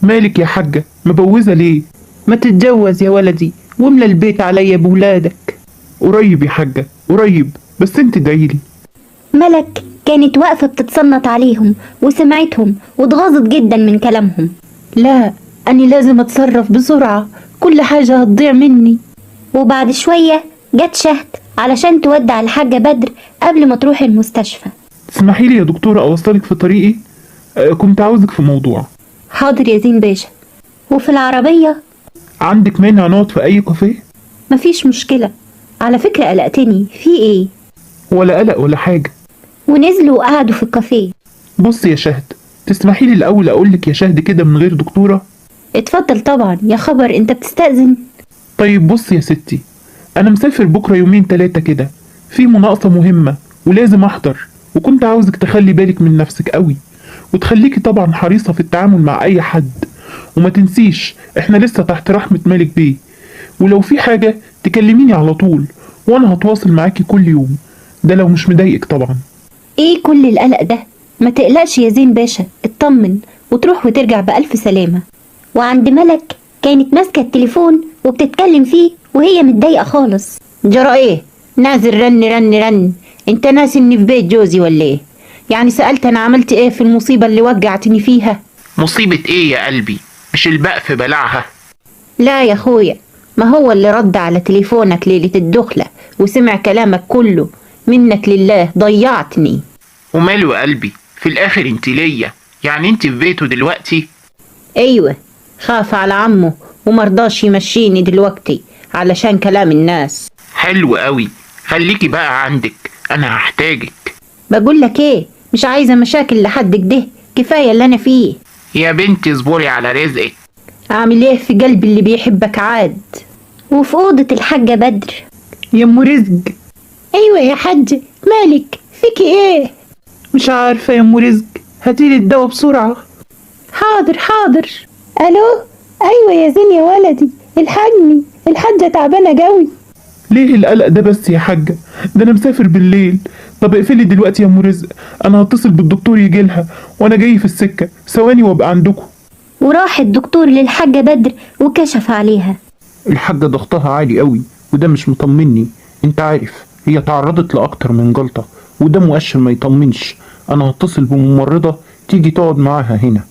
مالك يا حاجة، مبوزة ليه؟ ما تتجوز يا ولدي واملى البيت عليا بولادك. قريب يا حاجة قريب، بس انت ادعيلي. ملك كانت واقفة بتتصنت عليهم وسمعتهم واتغاظت جدا من كلامهم. لا، أنا لازم أتصرف بسرعة، كل حاجة هتضيع مني. وبعد شوية جت شهد علشان تودع الحاجة بدر قبل ما تروح المستشفى. تسمحي لي يا دكتورة أوصلك في طريقي؟ كنت عاوزك في موضوع. حاضر يا زين باشا. وفي العربية؟ عندك مانع نقعد في أي كافيه؟ مفيش مشكلة. على فكرة قلقتني، في ايه؟ ولا قلق ولا حاجة. ونزلوا وقعدوا في الكافيه. بص يا شهد، تسمحي لي الأول أقولك يا شهد كده من غير دكتورة؟ اتفضل طبعا، يا خبر انت بتستأذن؟ طيب بص يا ستي، أنا مسافر بكرة يومين 3 كده، في مناقصة مهمة ولازم أحضر، وكنت عاوزك تخلي بالك من نفسك قوي، وتخليكي طبعا حريصة في التعامل مع أي حد، وما تنسيش إحنا لسه تحت رحمة مالك بيه، ولو في حاجة تكلميني على طول وأنا هتواصل معاكي كل يوم، ده لو مش مضايقك طبعا. ايه كل القلق ده؟ ما تقلقش يا زين باشا، اطمن وتروح وترجع بألف سلامة. وعند ملك كانت ماسكة التليفون وبتتكلم فيه وهي متضايقة خالص. جرى ايه؟ نازل رن رن رن. انت ناسي اني في بيت جوزي ولا ايه؟ يعني سألت انا عملت ايه في المصيبة اللي وقعتني فيها؟ مصيبة ايه يا قلبي؟ مش البقف بلعها؟ لا يا اخويا، ما هو اللي رد على تليفونك ليلة الدخلة وسمع كلامك كله. منك لله ضيعتني. وماله يا قلبي؟ في الاخر انت ليا، يعني انت في بيته دلوقتي؟ ايوه، خاف على عمه ومرضاش يمشيني دلوقتي علشان كلام الناس. حلو قوي، خليكي بقى عندك، انا هحتاجك. بقول لك ايه، مش عايزة مشاكل لحد كده، كفاية اللي انا فيه. يا بنتي اصبري على رزقك. اعمل ايه في قلبي اللي بيحبك عاد. وفي أوضة الحاجة بدر. يا ام رزق. ايوه يا حاج، مالك فيكي ايه؟ مش عارفة يا ام رزق، هاتيلي الدواء بسرعة. حاضر حاضر. الو، ايوه يا زين يا ولدي، الحقني، الحاجة تعبانة قوي. ليه القلق ده بس يا حاجة؟ ده أنا مسافر بالليل. طب اقفلي دلوقتي يا أم رزق، أنا هتصل بالدكتور يجيلها وأنا جاي في السكة، ثواني وأبقى عندكم. وراح الدكتور للحاجة بدر وكشف عليها. الحاجة ضغطها عالي قوي وده مش مطمني، أنت عارف هي تعرضت لأكتر من جلطة وده مؤشر ما يطمنش. أنا هتصل بممرضة تيجي تقعد معاها هنا.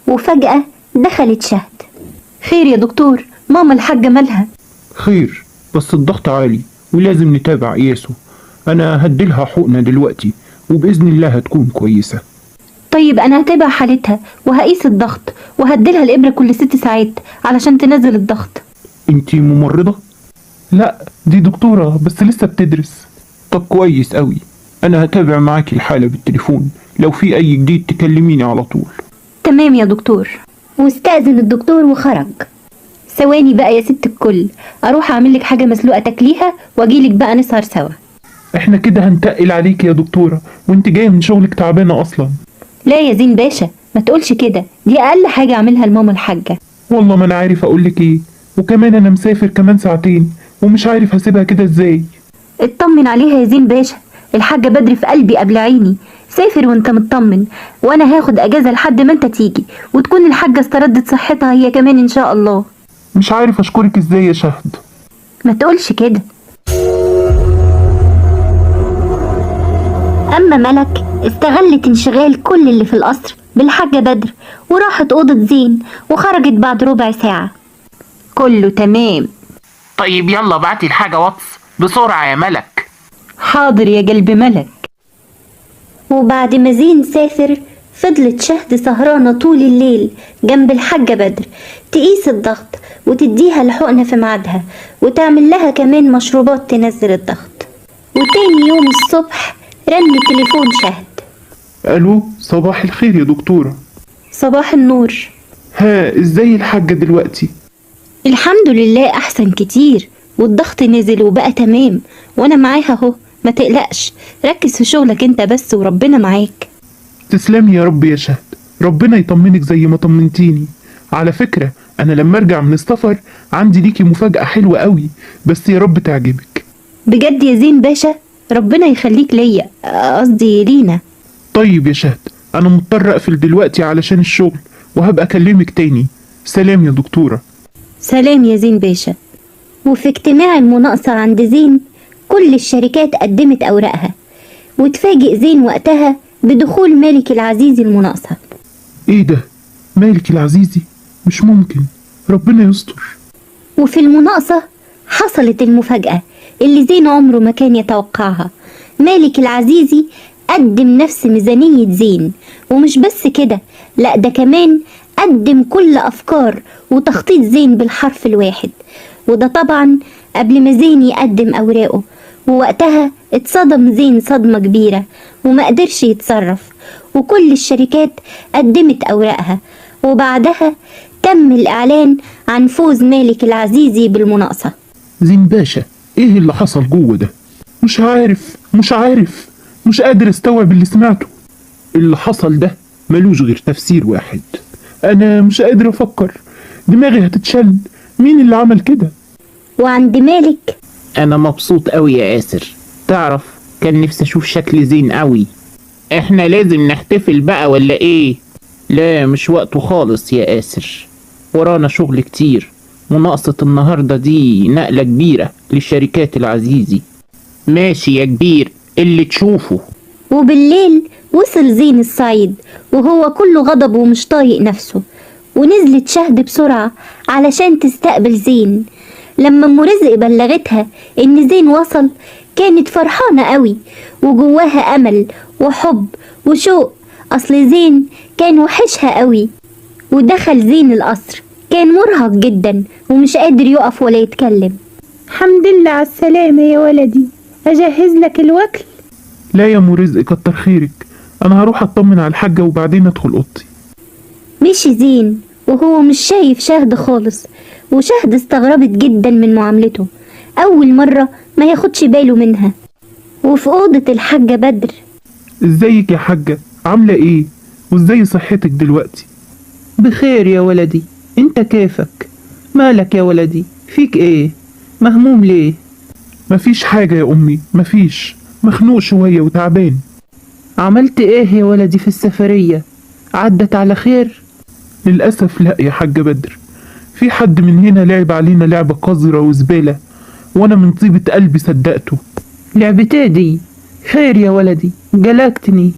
وفجأة دخلت شهد. خير يا دكتور، ماما الحاجة مالها؟ خير، بس الضغط عالي ولازم نتابع قياسه. أنا هديلها حقنة دلوقتي وبإذن الله هتكون كويسة. طيب أنا هتابع حالتها وهقيس الضغط وهديلها الإبرة كل 6 ساعات علشان تنزل الضغط. انتي ممرضة؟ لا، دي دكتورة بس لسه بتدرس. طب كويس قوي، أنا هتابع معاكي الحالة بالتليفون، لو في أي جديد تكلميني على طول. تمام يا دكتور. واستأذن الدكتور وخرج. ثواني بقى يا ست الكل، أروح أعملك حاجة مسلوقة تاكليها وأجيلك بقى نسهر سوا. احنا كده هنتقل عليك يا دكتورة وانت جاية من شغلك تعبانة أصلا. لا يا زين باشا، ما تقولش كده، دي أقل حاجة أعملها لماما الحاجة. والله ما أنا عارف أقولك إيه، وكمان أنا مسافر كمان ساعتين ومش عارف هسيبها كده إزاي. اطمن عليها يا زين باشا، الحاجة بدري في قلبي قبل عيني. سافر وانت مطمن، وانا هاخد اجازة لحد ما انت تيجي وتكون الحاجة استردت صحتها هي كمان ان شاء الله. مش عارف أشكرك إزاي يا شهد. ما تقولش كده. أما ملك استغلت انشغال كل اللي في القصر بالحاجة بدر وراحت أوضة زين وخرجت بعد ربع ساعة. كله تمام. طيب يلا بعتي الحاجة واتس بسرعة يا ملك. حاضر يا قلب ملك. وبعد ما زين سافر فضلت شهد سهرانة طول الليل جنب الحاجة بدر تقيس الضغط وتديها الحقنة في ميعادها وتعمل لها كمان مشروبات تنزل الضغط. وتاني يوم الصبح رن تليفون شهد. ألو، صباح الخير يا دكتورة. صباح النور. ها، إزاي الحاجة دلوقتي؟ الحمد لله احسن كتير، والضغط نزل وبقى تمام، وانا معاها اهو، ما تقلقش، ركز في شغلك انت بس وربنا معاك. تسلمي يا رب يا شهد، ربنا يطمنك زي ما طمنتيني. على فكرة أنا لما أرجع من السفر عندي ليكي مفاجأة حلوة قوي، بس يا رب تعجبك. بجد يا زين باشا، ربنا يخليك ليا، قصدي لينا. طيب يا شهد، أنا مضطر أقفل دلوقتي علشان الشغل وهبقى أكلمك تاني. سلام يا دكتورة. سلام يا زين باشا. وفي اجتماع المناقصة عند زين كل الشركات قدمت أوراقها، وتفاجئ زين وقتها بدخول مالك العزيزي المناقصة. إيه ده؟ مالك العزيزي؟ مش ممكن، ربنا يستر. وفي المناقصة حصلت المفاجأة اللي زين عمره ما كان يتوقعها. مالك العزيزي قدم نفس ميزانية زين، ومش بس كده، لا ده كمان قدم كل أفكار وتخطيط زين بالحرف الواحد. وده طبعا قبل ما زين يقدم أوراقه، ووقتها اتصدم زين صدمة كبيرة وما قدرش يتصرف، وكل الشركات قدمت أوراقها. وبعدها تم الإعلان عن فوز مالك العزيزي بالمناقصة. زين باشا، ايه اللي حصل جوه ده؟ مش عارف، مش قادر استوعب اللي سمعته. اللي حصل ده ملوش غير تفسير واحد. انا مش قادر افكر، دماغي هتتشل. مين اللي عمل كده؟ وعند مالك انا مبسوط قوي يا ياسر. تعرف كان نفسي اشوف شكل زين قوي. احنا لازم نحتفل بقى ولا ايه؟ لا مش وقته خالص يا ياسر، ورانا شغل كتير. مناقصة النهاردة دي نقلة كبيرة للشركات العزيزي. ماشي يا كبير اللي تشوفه. وبالليل وصل زين الصعيد وهو كله غضب ومش طايق نفسه، ونزلت شهد بسرعة علشان تستقبل زين. لما ام رزق بلغتها ان زين وصل كانت فرحانة قوي، وجواها امل وحب وشوق. اصل زين كان وحشها قوي. ودخل زين القصر، كان مرهق جدا ومش قادر يقف ولا يتكلم. الحمد لله على السلامة يا ولدي، أجهز لك الوكل؟ لا يا ام رزق، كتر خيرك. انا هروح اطمن على الحاجة وبعدين ادخل اوضتي. مشي زين وهو مش شايف شهد خالص، وشهد استغربت جدا من معاملته، أول مرة ما ياخدش باله منها. وفي أوضة الحاجة بدر. ازيك يا حاجة، عاملة ايه؟ وازاي صحتك دلوقتي؟ بخير يا ولدي، انت كيفك؟ مالك يا ولدي، فيك ايه؟ مهموم ليه؟ مفيش حاجة يا امي، مفيش. مخنوق شوية وتعبان. عملت ايه يا ولدي في السفرية؟ عدت على خير؟ للأسف لا يا حاج بدر. في حد من هنا لعب علينا لعبة قذرة وزبالة، وانا من طيبة قلبي صدقته. لعبتي دي؟ خير يا ولدي، قلقتني.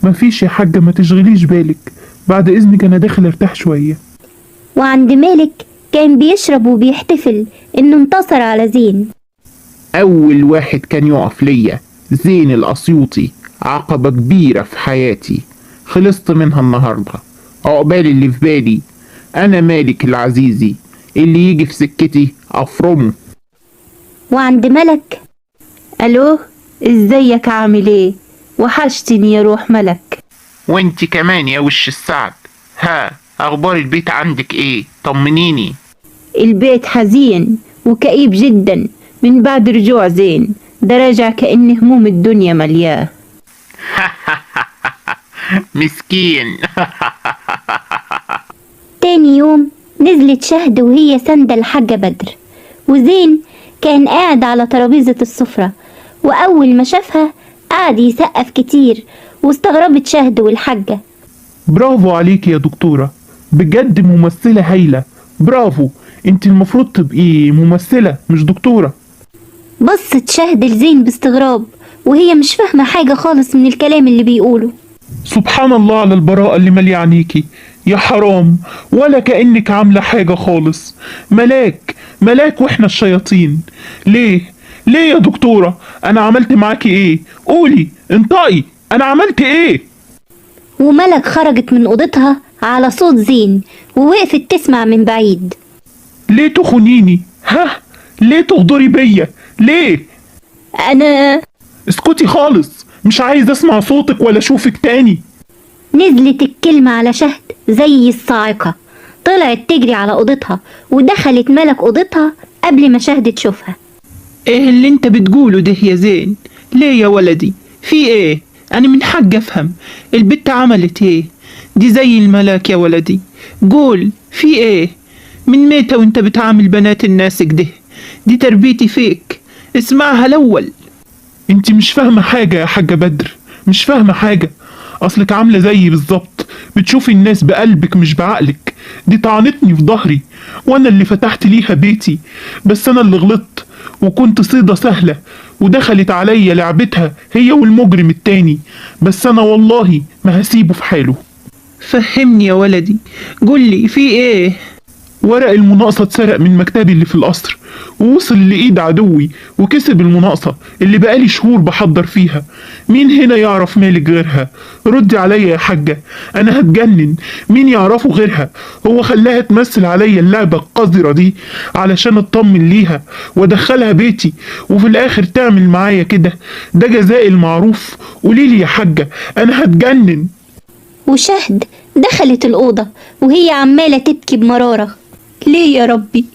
مفيش يا حاجة، ما تشغليش بالك. بعد اذنك انا داخل ارتاح شوية. وعند مالك كان بيشرب وبيحتفل إنه انتصر على زين. اول واحد كان يقف ليا زين الاسيوطي، عقبة كبيرة في حياتي. خلصت منها النهاردة. عقبال اللي في بالي، انا مالك العزيزي، اللي يجي في سكتي افرمه. وعند ملك الو، ازيك عامل ايه؟ وحشتني يا روح ملك. وانت كمان يا وش السعد. ها اخبار البيت عندك ايه؟ طمنيني. البيت حزين وكئيب جدا من بعد رجوع زين، ده راجع كأن هموم الدنيا ملياه. مسكين. تاني يوم نزلت شهد وهي ساندة الحاجة بدر، وزين كان قاعد على ترابيزة السفرة، وأول ما شافها قعد يسقف كتير، واستغربت شهد والحاجة. برافو عليك يا دكتورة، بجد ممثلة هايلة. برافو، انت المفروض تبقي ممثلة مش دكتورة. بصت شهد لزين باستغراب، وهي مش فاهمة حاجة خالص من الكلام اللي بيقوله. سبحان الله على البراءة اللي مالية عينيكي. يا حرام، ولا كأنك عاملة حاجة خالص. ملاك واحنا الشياطين. ليه يا دكتورة؟ انا عملت معاكي ايه؟ قولي، انطقي، انا عملت ايه؟ وملك خرجت من أوضتها على صوت زين، ووقفت تسمع من بعيد. ليه تخونيني؟ ليه تغدري بيا؟ ليه؟ أنا اسكتي خالص، مش عايز اسمع صوتك ولا اشوفك تاني. نزلت الكلمة على شهد زي الصاعقة، طلعت تجري على أوضتها، ودخلت ملك أوضتها قبل ما شهد تشوفها. ايه اللي انت بتقوله ده يا زين؟ ليه يا ولدي؟ في ايه؟ انا من حق افهم. البت عملت ايه؟ دي زي الملاك يا ولدي. قول في ايه؟ من متى وانت بتعامل بنات الناس كده؟ دي تربيتي فيك، اسمعها الاول. انت مش فاهمة حاجة يا حاجة بدر، مش فاهمة حاجة. اصلك عاملة زيي بالظبط، بتشوفي الناس بقلبك مش بعقلك. دي طعنتني في ظهري، وانا اللي فتحت ليها بيتي. بس انا اللي غلطت وكنت صيدة سهلة، ودخلت عليا لعبتها هي والمجرم التاني. بس انا والله ما هسيبه في حاله. فهمني يا ولدي، قول لي في ايه؟ ورق المناقصة اتسرق من مكتبي اللي في القصر ووصل لإيد عدوي وكسب المناقصة اللي بقالي شهور بحضر فيها. مين هنا يعرف مالك غيرها؟ ردي عليا يا حاجة، أنا هتجنن. مين يعرفه غيرها؟ هو خلاها تمثل عليا اللعبة القذرة دي علشان اطمن ليها وادخلها بيتي وفي الآخر تعمل معايا كده؟ ده جزاء المعروف. قوليلي يا حاجة، أنا هتجنن. وشهد دخلت الأوضة وهي عمالة تبكي بمرارة. ليه يا ربي؟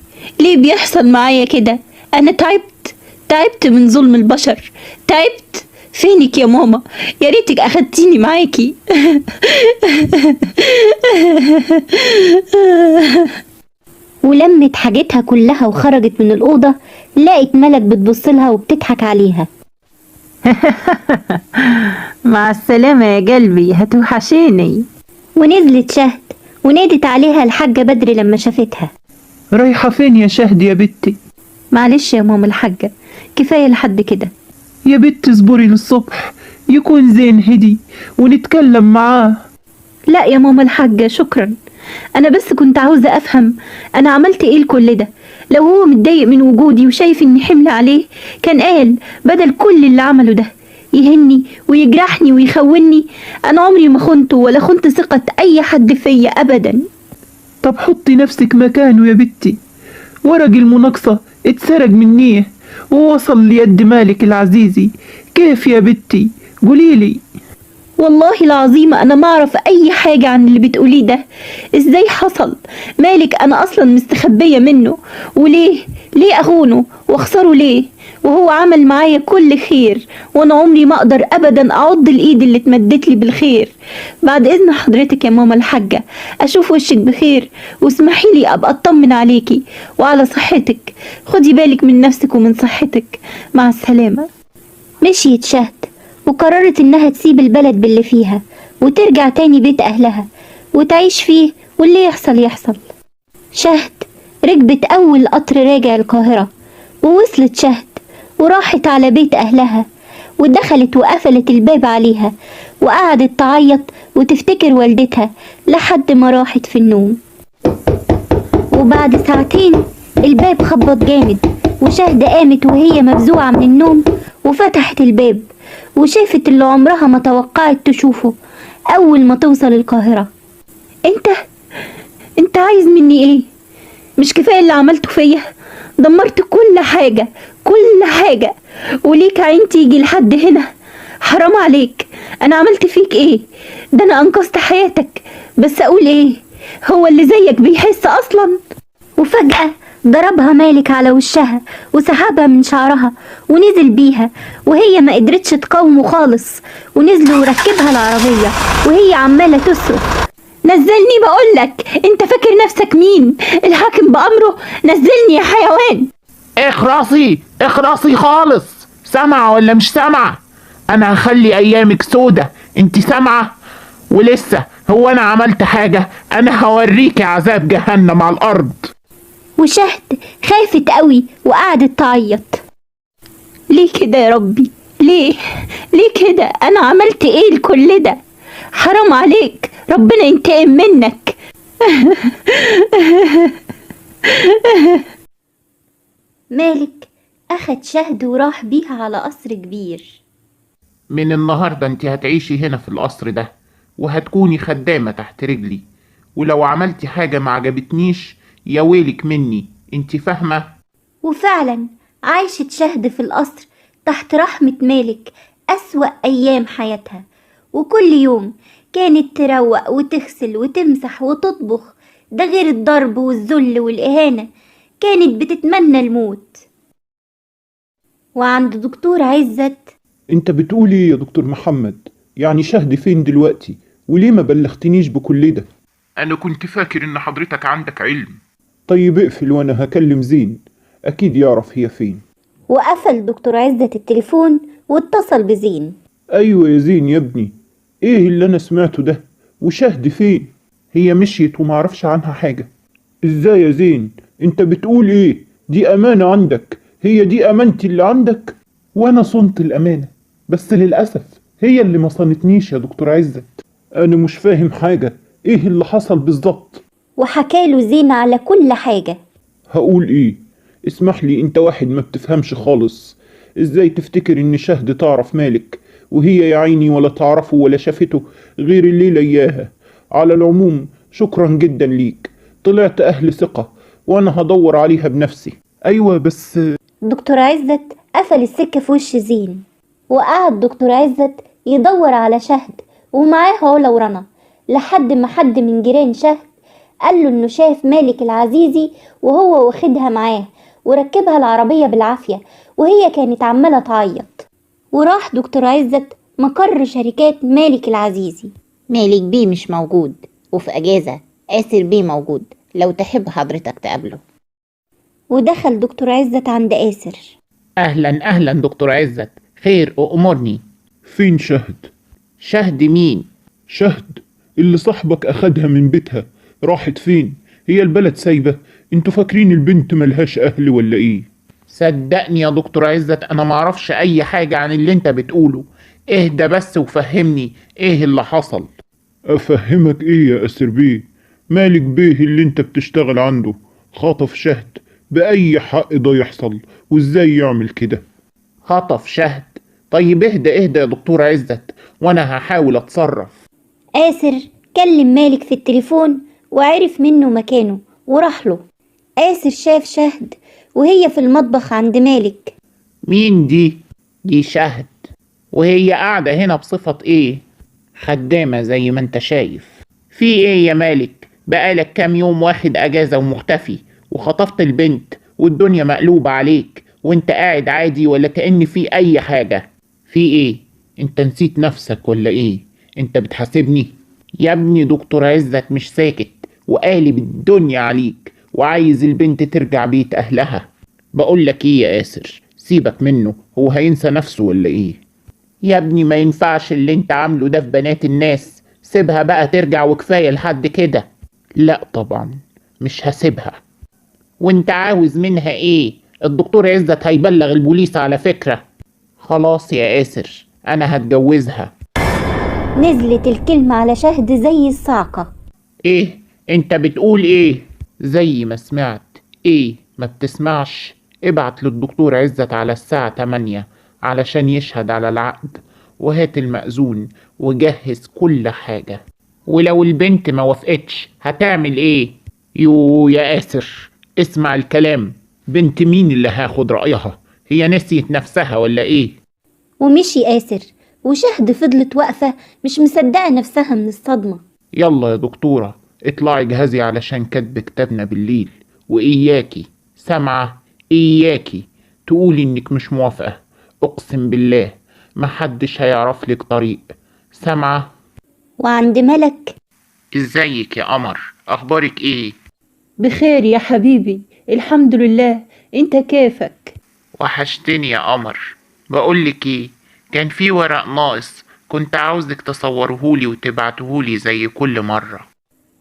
ليه بيحصل معايا كده؟ أنا تعبت من ظلم البشر، تعبت. فينك يا ماما؟ يا ريتك أخدتيني معاكي. ولمت حاجتها كلها وخرجت من الأوضة، لقت ملك بتبصلها وبتضحك عليها. مع السلامة يا قلبي، هتوحشيني. ونزلت شهد ونادت عليها الحاجة بدر لما شافتها. رايحة فين يا شهد يا بنتي؟ معلش يا ماما الحاجة، كفاية لحد كده. يا بنت اصبري للصبح يكون زين هدي ونتكلم معاه. لا يا ماما الحاجة، شكرا. أنا بس كنت عاوزة أفهم أنا عملت إيه لكل ده. لو هو متضايق من وجودي وشايف إني حمل عليه كان قال، بدل كل اللي عمله ده يهني ويجرحني ويخوني. أنا عمري ما خنته ولا خنت ثقة أي حد فيا أبدا. طب حطي نفسك مكانه يا بنتي. ورق المناقصة اتسرق منيه ووصل ليد مالك العزيزي. كيف يا بنتي؟ قوليلي. والله العظيم أنا ما أعرف أي حاجة عن اللي بتقوليه ده. إزاي حصل؟ مالك أنا أصلا مستخبية منه، وليه أخونه وأخسره ليه؟ وهو عمل معايا كل خير، وأنا عمري ما أقدر أبدا أعض الإيد اللي اتمدت لي بالخير. بعد إذن حضرتك يا ماما الحاجة، أشوف وشك بخير واسمحي لي أبقى أطمن عليكي وعلى صحتك. خدي بالك من نفسك ومن صحتك. مع السلامة. مشيت شهد وقررت إنها تسيب البلد باللي فيها وترجع تاني بيت أهلها وتعيش فيه، واللي يحصل. شهد ركبت أول قطر راجع القاهرة، ووصلت شهد وراحت على بيت أهلها ودخلت وقفلت الباب عليها وقعدت تعيط وتفتكر والدتها لحد ما راحت في النوم. وبعد ساعتين الباب خبط جامد، وشهد قامت وهي مفزوعة من النوم وفتحت الباب وشافت اللي عمرها ما توقعت تشوفه أول ما توصل القاهرة. انت عايز مني ايه؟ مش كفاية اللي عملته فيا؟ دمرت كل حاجة وليك عين تيجي لحد هنا؟ حرام عليك، انا عملت فيك ايه؟ ده انا انقذت حياتك، بس اقول ايه؟ هو اللي زيك بيحس اصلا؟ وفجأة ضربها مالك على وشها وسحبها من شعرها ونزل بيها، وهي ما قدرتش تقاومه خالص، ونزلوا وركبها العربية وهي عمالة تصرخ. نزلني بقولك، انت فاكر نفسك مين؟ الحاكم بأمره؟ نزلني يا حيوان. اخرسي خالص. سامعة ولا مش سامعة؟ انا هخلي ايامك سودة. انت سامعة؟ ولسه هو انا عملت حاجة؟ انا هوريكي عذاب جهنم على الارض. وشهد خافت قوي وقعدت تعيط. ليه كده يا ربي؟ ليه كده؟ انا عملت ايه لكل ده؟ حرام عليك، ربنا ينتقم منك. مالك اخد شهد وراح بيها على قصر كبير. من النهاردة انت هتعيشي هنا في القصر ده وهتكوني خدامة تحت رجلي، ولو عملتي حاجة ما عجبتنيش يا ويلك مني. انت فاهمة؟ وفعلا عايشت شهد في القصر تحت رحمة مالك أسوأ أيام حياتها، وكل يوم كانت تروق وتغسل وتمسح وتطبخ، ده غير الضرب والذل والإهانة. كانت بتتمنى الموت. وعند دكتور عزت: انت بتقول ايه يا دكتور محمد؟ يعني شهد فين دلوقتي؟ وليه ما بلغتنيش بكل ده؟ انا كنت فاكر ان حضرتك عندك علم. طيب اقفل وانا هكلم زين، اكيد يعرف هي فين. وقفل دكتور عزت التليفون واتصل بزين. ايوه يا زين يا ابني، ايه اللي انا سمعته ده؟ وشهد فين؟ هي مشيت ومعرفش عنها حاجة. ازاي يا زين؟ انت بتقول ايه؟ دي امانة عندك، هي دي امانتي اللي عندك، وانا صنت الامانة، بس للأسف هي اللي ما صنتنيش يا دكتور عزت. انا مش فاهم حاجة، ايه اللي حصل بالظبط؟ وحكاله زين على كل حاجة. هقول ايه؟ اسمح لي، انت واحد ما بتفهمش خالص. ازاي تفتكر ان شهد تعرف مالك وهي يا عيني ولا تعرفه ولا شافته غير الليلة اياها؟ على العموم شكرا جدا ليك، طلعت اهل ثقة وانا هدور عليها بنفسي. ايوه بس دكتور عزت قفل السكة في وش زين، وقعد دكتور عزت يدور على شهد ومعاه علا ورنا، لحد ما حد من جيران شهد قال له انه شاف مالك العزيزي وهو واخدها معاه وركبها العربية بالعافية وهي كانت عمالة تعيط. وراح دكتور عزت مقر شركات مالك العزيزي. مالك بيه مش موجود وفي أجازة، آسر بيه موجود لو تحب حضرتك تقابله. ودخل دكتور عزت عند آسر. أهلا أهلا دكتور عزت، خير أمرني. فين شهد؟ شهد مين؟ شهد اللي صاحبك اخدها من بيتها، راحت فين؟ هي البلد سايبة؟ انتوا فاكرين البنت ملهاش اهل ولا ايه؟ صدقني يا دكتور عزت أنا معرفش أي حاجة عن اللي أنت بتقوله، اهدى بس وفهمني إيه اللي حصل. افهمك ايه يا اسر بيه؟ مالك بيه اللي انت بتشتغل عنده خطف شهد، بأي حق ده يحصل؟ وازاي يعمل كده؟ خطف شهد؟ طيب اهدى اهدى يا دكتور عزت وأنا هحاول أتصرف. آسر كلم مالك في التليفون وعرف منه مكانه وراح له. آسر شاف شهد وهي في المطبخ عند مالك. مين دي؟ دي شهد، وهي قاعدة هنا بصفة ايه؟ خدامة زي ما انت شايف. في ايه يا مالك؟ بقالك كام يوم واخد اجازة ومختفي وخطفت البنت والدنيا مقلوبة عليك وانت قاعد عادي ولا كأن في اي حاجة. في ايه؟ انت نسيت نفسك ولا ايه؟ انت بتحاسبني؟ يا ابني دكتور عزت مش ساكت وقالب الدنيا عليك وعايز البنت ترجع بيت اهلها. بقولك ايه يا آسر، سيبك منه، هو هينسى نفسه ولا ايه؟ يا ابني ما ينفعش اللي انت عامله ده في بنات الناس، سيبها بقى ترجع وكفاية لحد كده. لا طبعا مش هسيبها. وانت عاوز منها ايه؟ الدكتور عزت هيبلغ البوليس على فكرة. خلاص يا آسر انا هتجوزها. نزلت الكلمة على شهد زي الصعقة. ايه؟ انت بتقول ايه؟ زي ما سمعت. ايه ما بتسمعش؟ ابعت للدكتور عزت على الساعة 8 علشان يشهد على العقد، وهات المأذون وجهز كل حاجة. ولو البنت ما وافقتش هتعمل ايه؟ يو يا آسر اسمع الكلام، بنت مين اللي هاخد رأيها؟ هي نسيت نفسها ولا ايه؟ ومشي آسر وشهد فضلت واقفة مش مصدقة نفسها من الصدمة. يلا يا دكتورة اطلعي جهزي علشان كتب كتابنا بالليل، وإياكي سامعة؟ إياكي تقولي إنك مش موافقة، أقسم بالله محدش هيعرف لك طريق، سامعة؟ وعند ملك. إزيك يا قمر، أخبارك إيه؟ بخير يا حبيبي، الحمد لله. انت كيفك؟ وحشتني يا قمر. بقولك إيه، كان في ورق ناقص كنت عاوزك تصورهولي وتبعتهولي زي كل مرة.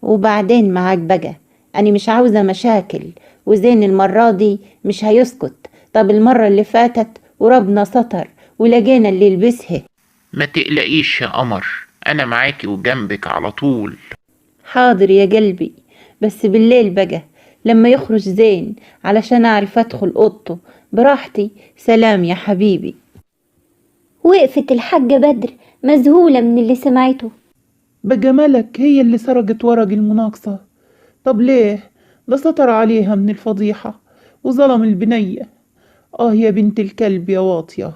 وبعدين معاك بقى، أنا مش عاوزة مشاكل، وزين المرة دي مش هيسكت. طب المرة اللي فاتت وربنا ستر ولقينا اللي يلبسها. ما تقلقيش يا قمر، أنا معاكي وجنبك على طول. حاضر يا قلبي، بس بالليل بقى لما يخرج زين علشان أعرف أدخل أوضته براحتي. سلام يا حبيبي. وقفت الحاجة بدر مذهولة من اللي سمعته. بقى ملك هي اللي سرقت ورق المناقصة؟ طب ليه؟ ده سطر عليها من الفضيحة وظلم البنية. يا بنت الكلب يا واطية،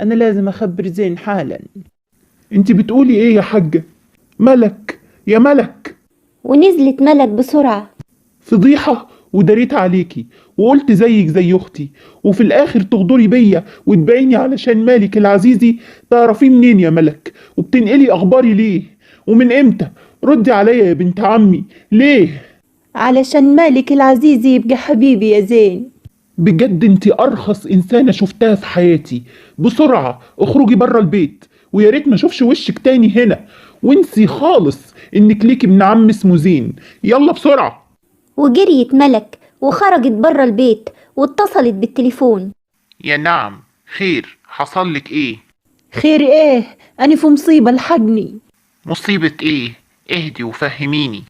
أنا لازم أخبر زين حالا. انت بتقولي ايه يا حاجة؟ ملك يا ملك! ونزلت ملك بسرعة. فضيحة وداريت عليكي وقلت زيك زي اختي، وفي الاخر تغدري بيا وتبعيني علشان مالك العزيزي. تعرفيه منين يا ملك؟ وبتنقلي اخباري ليه؟ ومن امتى؟ ردي عليا يا بنت عمي، ليه؟ علشان مالك العزيز يبقى حبيبي يا زين. بجد انت ارخص انسانة شفتها في حياتي. بسرعة اخرجي برا البيت، ويا ريت ما اشوفش وشك تاني هنا، وانسي خالص انك ليكي ابن عم اسمه زين. يلا بسرعة. وجريت ملك وخرجت برا البيت واتصلت بالتليفون. يا نعم، خير حصلك ايه؟ خير ايه؟ أنا في مصيبة، الحقني. مصيبة ايه؟ اهدي وفهميني.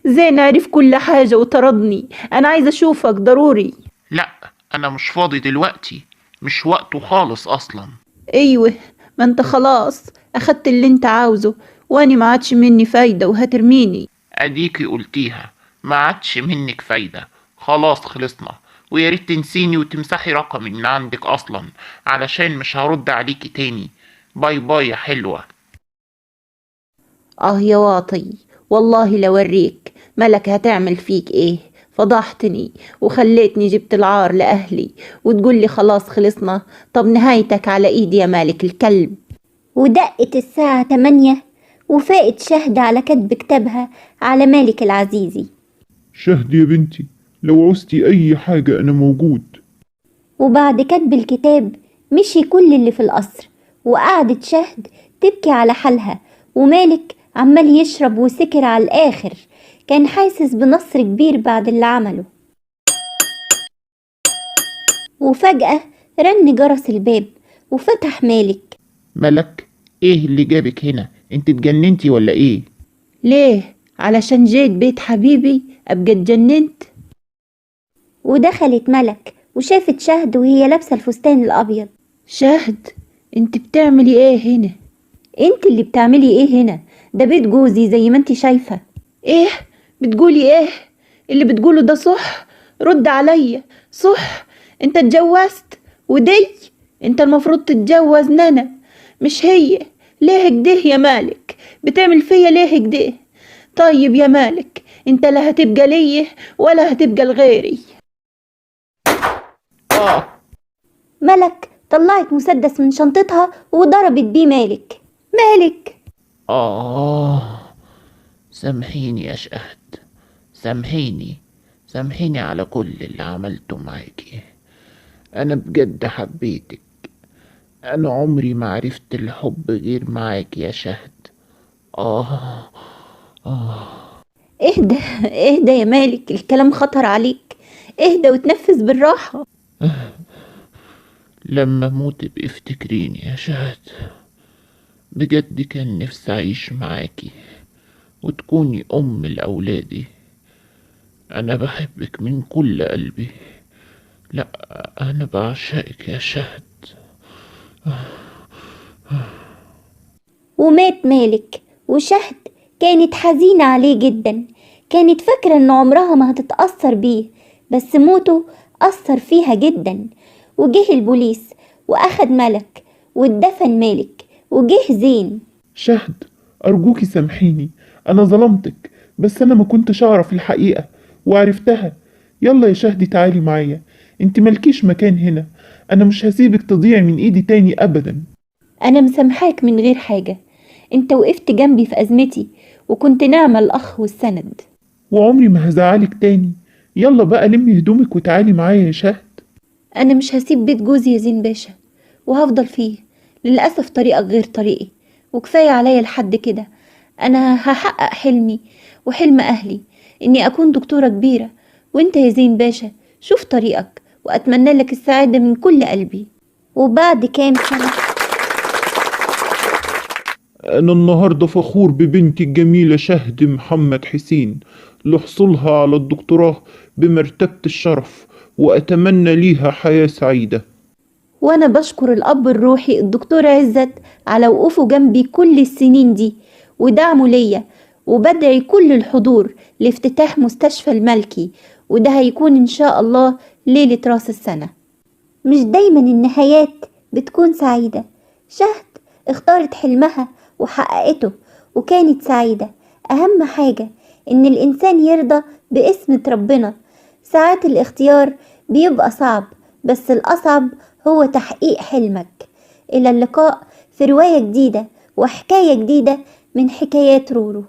زين عرف كل حاجة وطردني. أنا عايزة أشوفك ضروري. لا، أنا مش فاضي دلوقتي، مش وقته خالص أصلا. أيوه، ما أنت خلاص أخدت اللي أنت عاوزه، وأني ما عادش مني فايدة وهترميني. أديكي قلتيها، ما عادش منك فايدة، خلاص خلصنا. ويا ريت تنسيني وتمسحي رقمي من عندك أصلا، علشان مش هرد عليكي تاني. باي باي يا حلوة. يا واطي، والله لوريك ملك هتعمل فيك ايه. فضحتني وخليتني جبت العار لأهلي، وتقول لي خلاص خلصنا. طب نهايتك على ايدي يا مالك الكلب. ودقت الساعة 8 وفاقت شهد على كتب كتابها على مالك العزيزي. شهد يا بنتي، لو عوزتي أي حاجة أنا موجود. وبعد كتب الكتاب مشي كل اللي في القصر، وقعدت شهد تبكي على حالها، ومالك عمال يشرب وسكر على الآخر، كان حاسس بنصر كبير بعد اللي عمله. وفجأة رن جرس الباب وفتح مالك. ملك، ايه اللي جابك هنا؟ انت اتجننتي ولا ايه؟ ليه؟ علشان جيت بيت حبيبي أبقى اتجننت؟ ودخلت ملك وشافت شهد وهي لابسة الفستان الأبيض. شهد، انت بتعملي ايه هنا؟ انت اللي بتعملي ايه هنا؟ ده بيت جوزي زي ما انت شايفة. ايه؟ بتقولي ايه؟ اللي بتقوله ده صح؟ رد عليا. صح؟ انت اتجوزت؟ ودي انت المفروض تتجوز نانا مش هي. ليه كده يا مالك؟ بتعمل فيا ليه كده؟ طيب يا مالك، انت لا هتبقى ليه ولا هتبقى لغيري. ملك طلعت مسدس من شنطتها وضربت بيه مالك. مالك! سامحيني يا شهد، سامحيني على كل اللي عملته معاكي. أنا بجد حبيتك، أنا عمري ما عرفت الحب غير معاكي يا شهد. اهدى اهدى يا مالك، الكلام خطر عليك. اهدى وتنفس بالراحة. لما أموت ابقي افتكريني يا شهد، بجد كان نفسي أعيش معاكي وتكوني أم لأولادي. أنا بحبك من كل قلبي، لا، أنا بعشقك يا شهد. ومات مالك، وشهد كانت حزينة عليه جدا، كانت فاكرة ان عمرها ما هتتأثر بيه، بس موته أثر فيها جدا. وجه البوليس وأخد ملك واتدفن مالك، وجه زين. شهد، أرجوكي سامحيني، أنا ظلمتك، بس أنا ما كنتش أعرف الحقيقة وعرفتها. يلا يا شهدي تعالي معايا، انت ملكيش مكان هنا، أنا مش هسيبك تضيعي من إيدي تاني أبدا. أنا مسامحاك من غير حاجة، انت وقفت جنبي في أزمتي وكنت نعمة الأخ والسند. وعمري ما هزعلك تاني. يلا بقى لمي هدومك وتعالي معايا يا شهد. أنا مش هسيب بيت جوزي يا زين باشا، وهفضل فيه. للأسف طريقك غير طريقي، وكفاية عليا لحد كده. أنا هحقق حلمي وحلم أهلي، إني أكون دكتورة كبيرة. وإنت يا زين باشا شوف طريقك، وأتمنى لك السعادة من كل قلبي. وبعد كام سنة أنا النهاردة فخور ببنتي الجميلة شهد محمد حسين لحصولها على الدكتوراه بمرتبة الشرف، وأتمنى ليها حياة سعيدة. وأنا بشكر الأب الروحي الدكتور عزت على وقوفه جنبي كل السنين دي ودعمه ليا، وبدعي كل الحضور لافتتاح مستشفى الملكي، وده هيكون إن شاء الله ليلة راس السنة. مش دايما النهايات بتكون سعيدة. شهد اختارت حلمها وحققته وكانت سعيدة. أهم حاجة إن الإنسان يرضى باسمة ربنا. ساعات الاختيار بيبقى صعب، بس الأصعب هو تحقيق حلمك. إلى اللقاء في رواية جديدة وحكاية جديدة من حكايات رورو.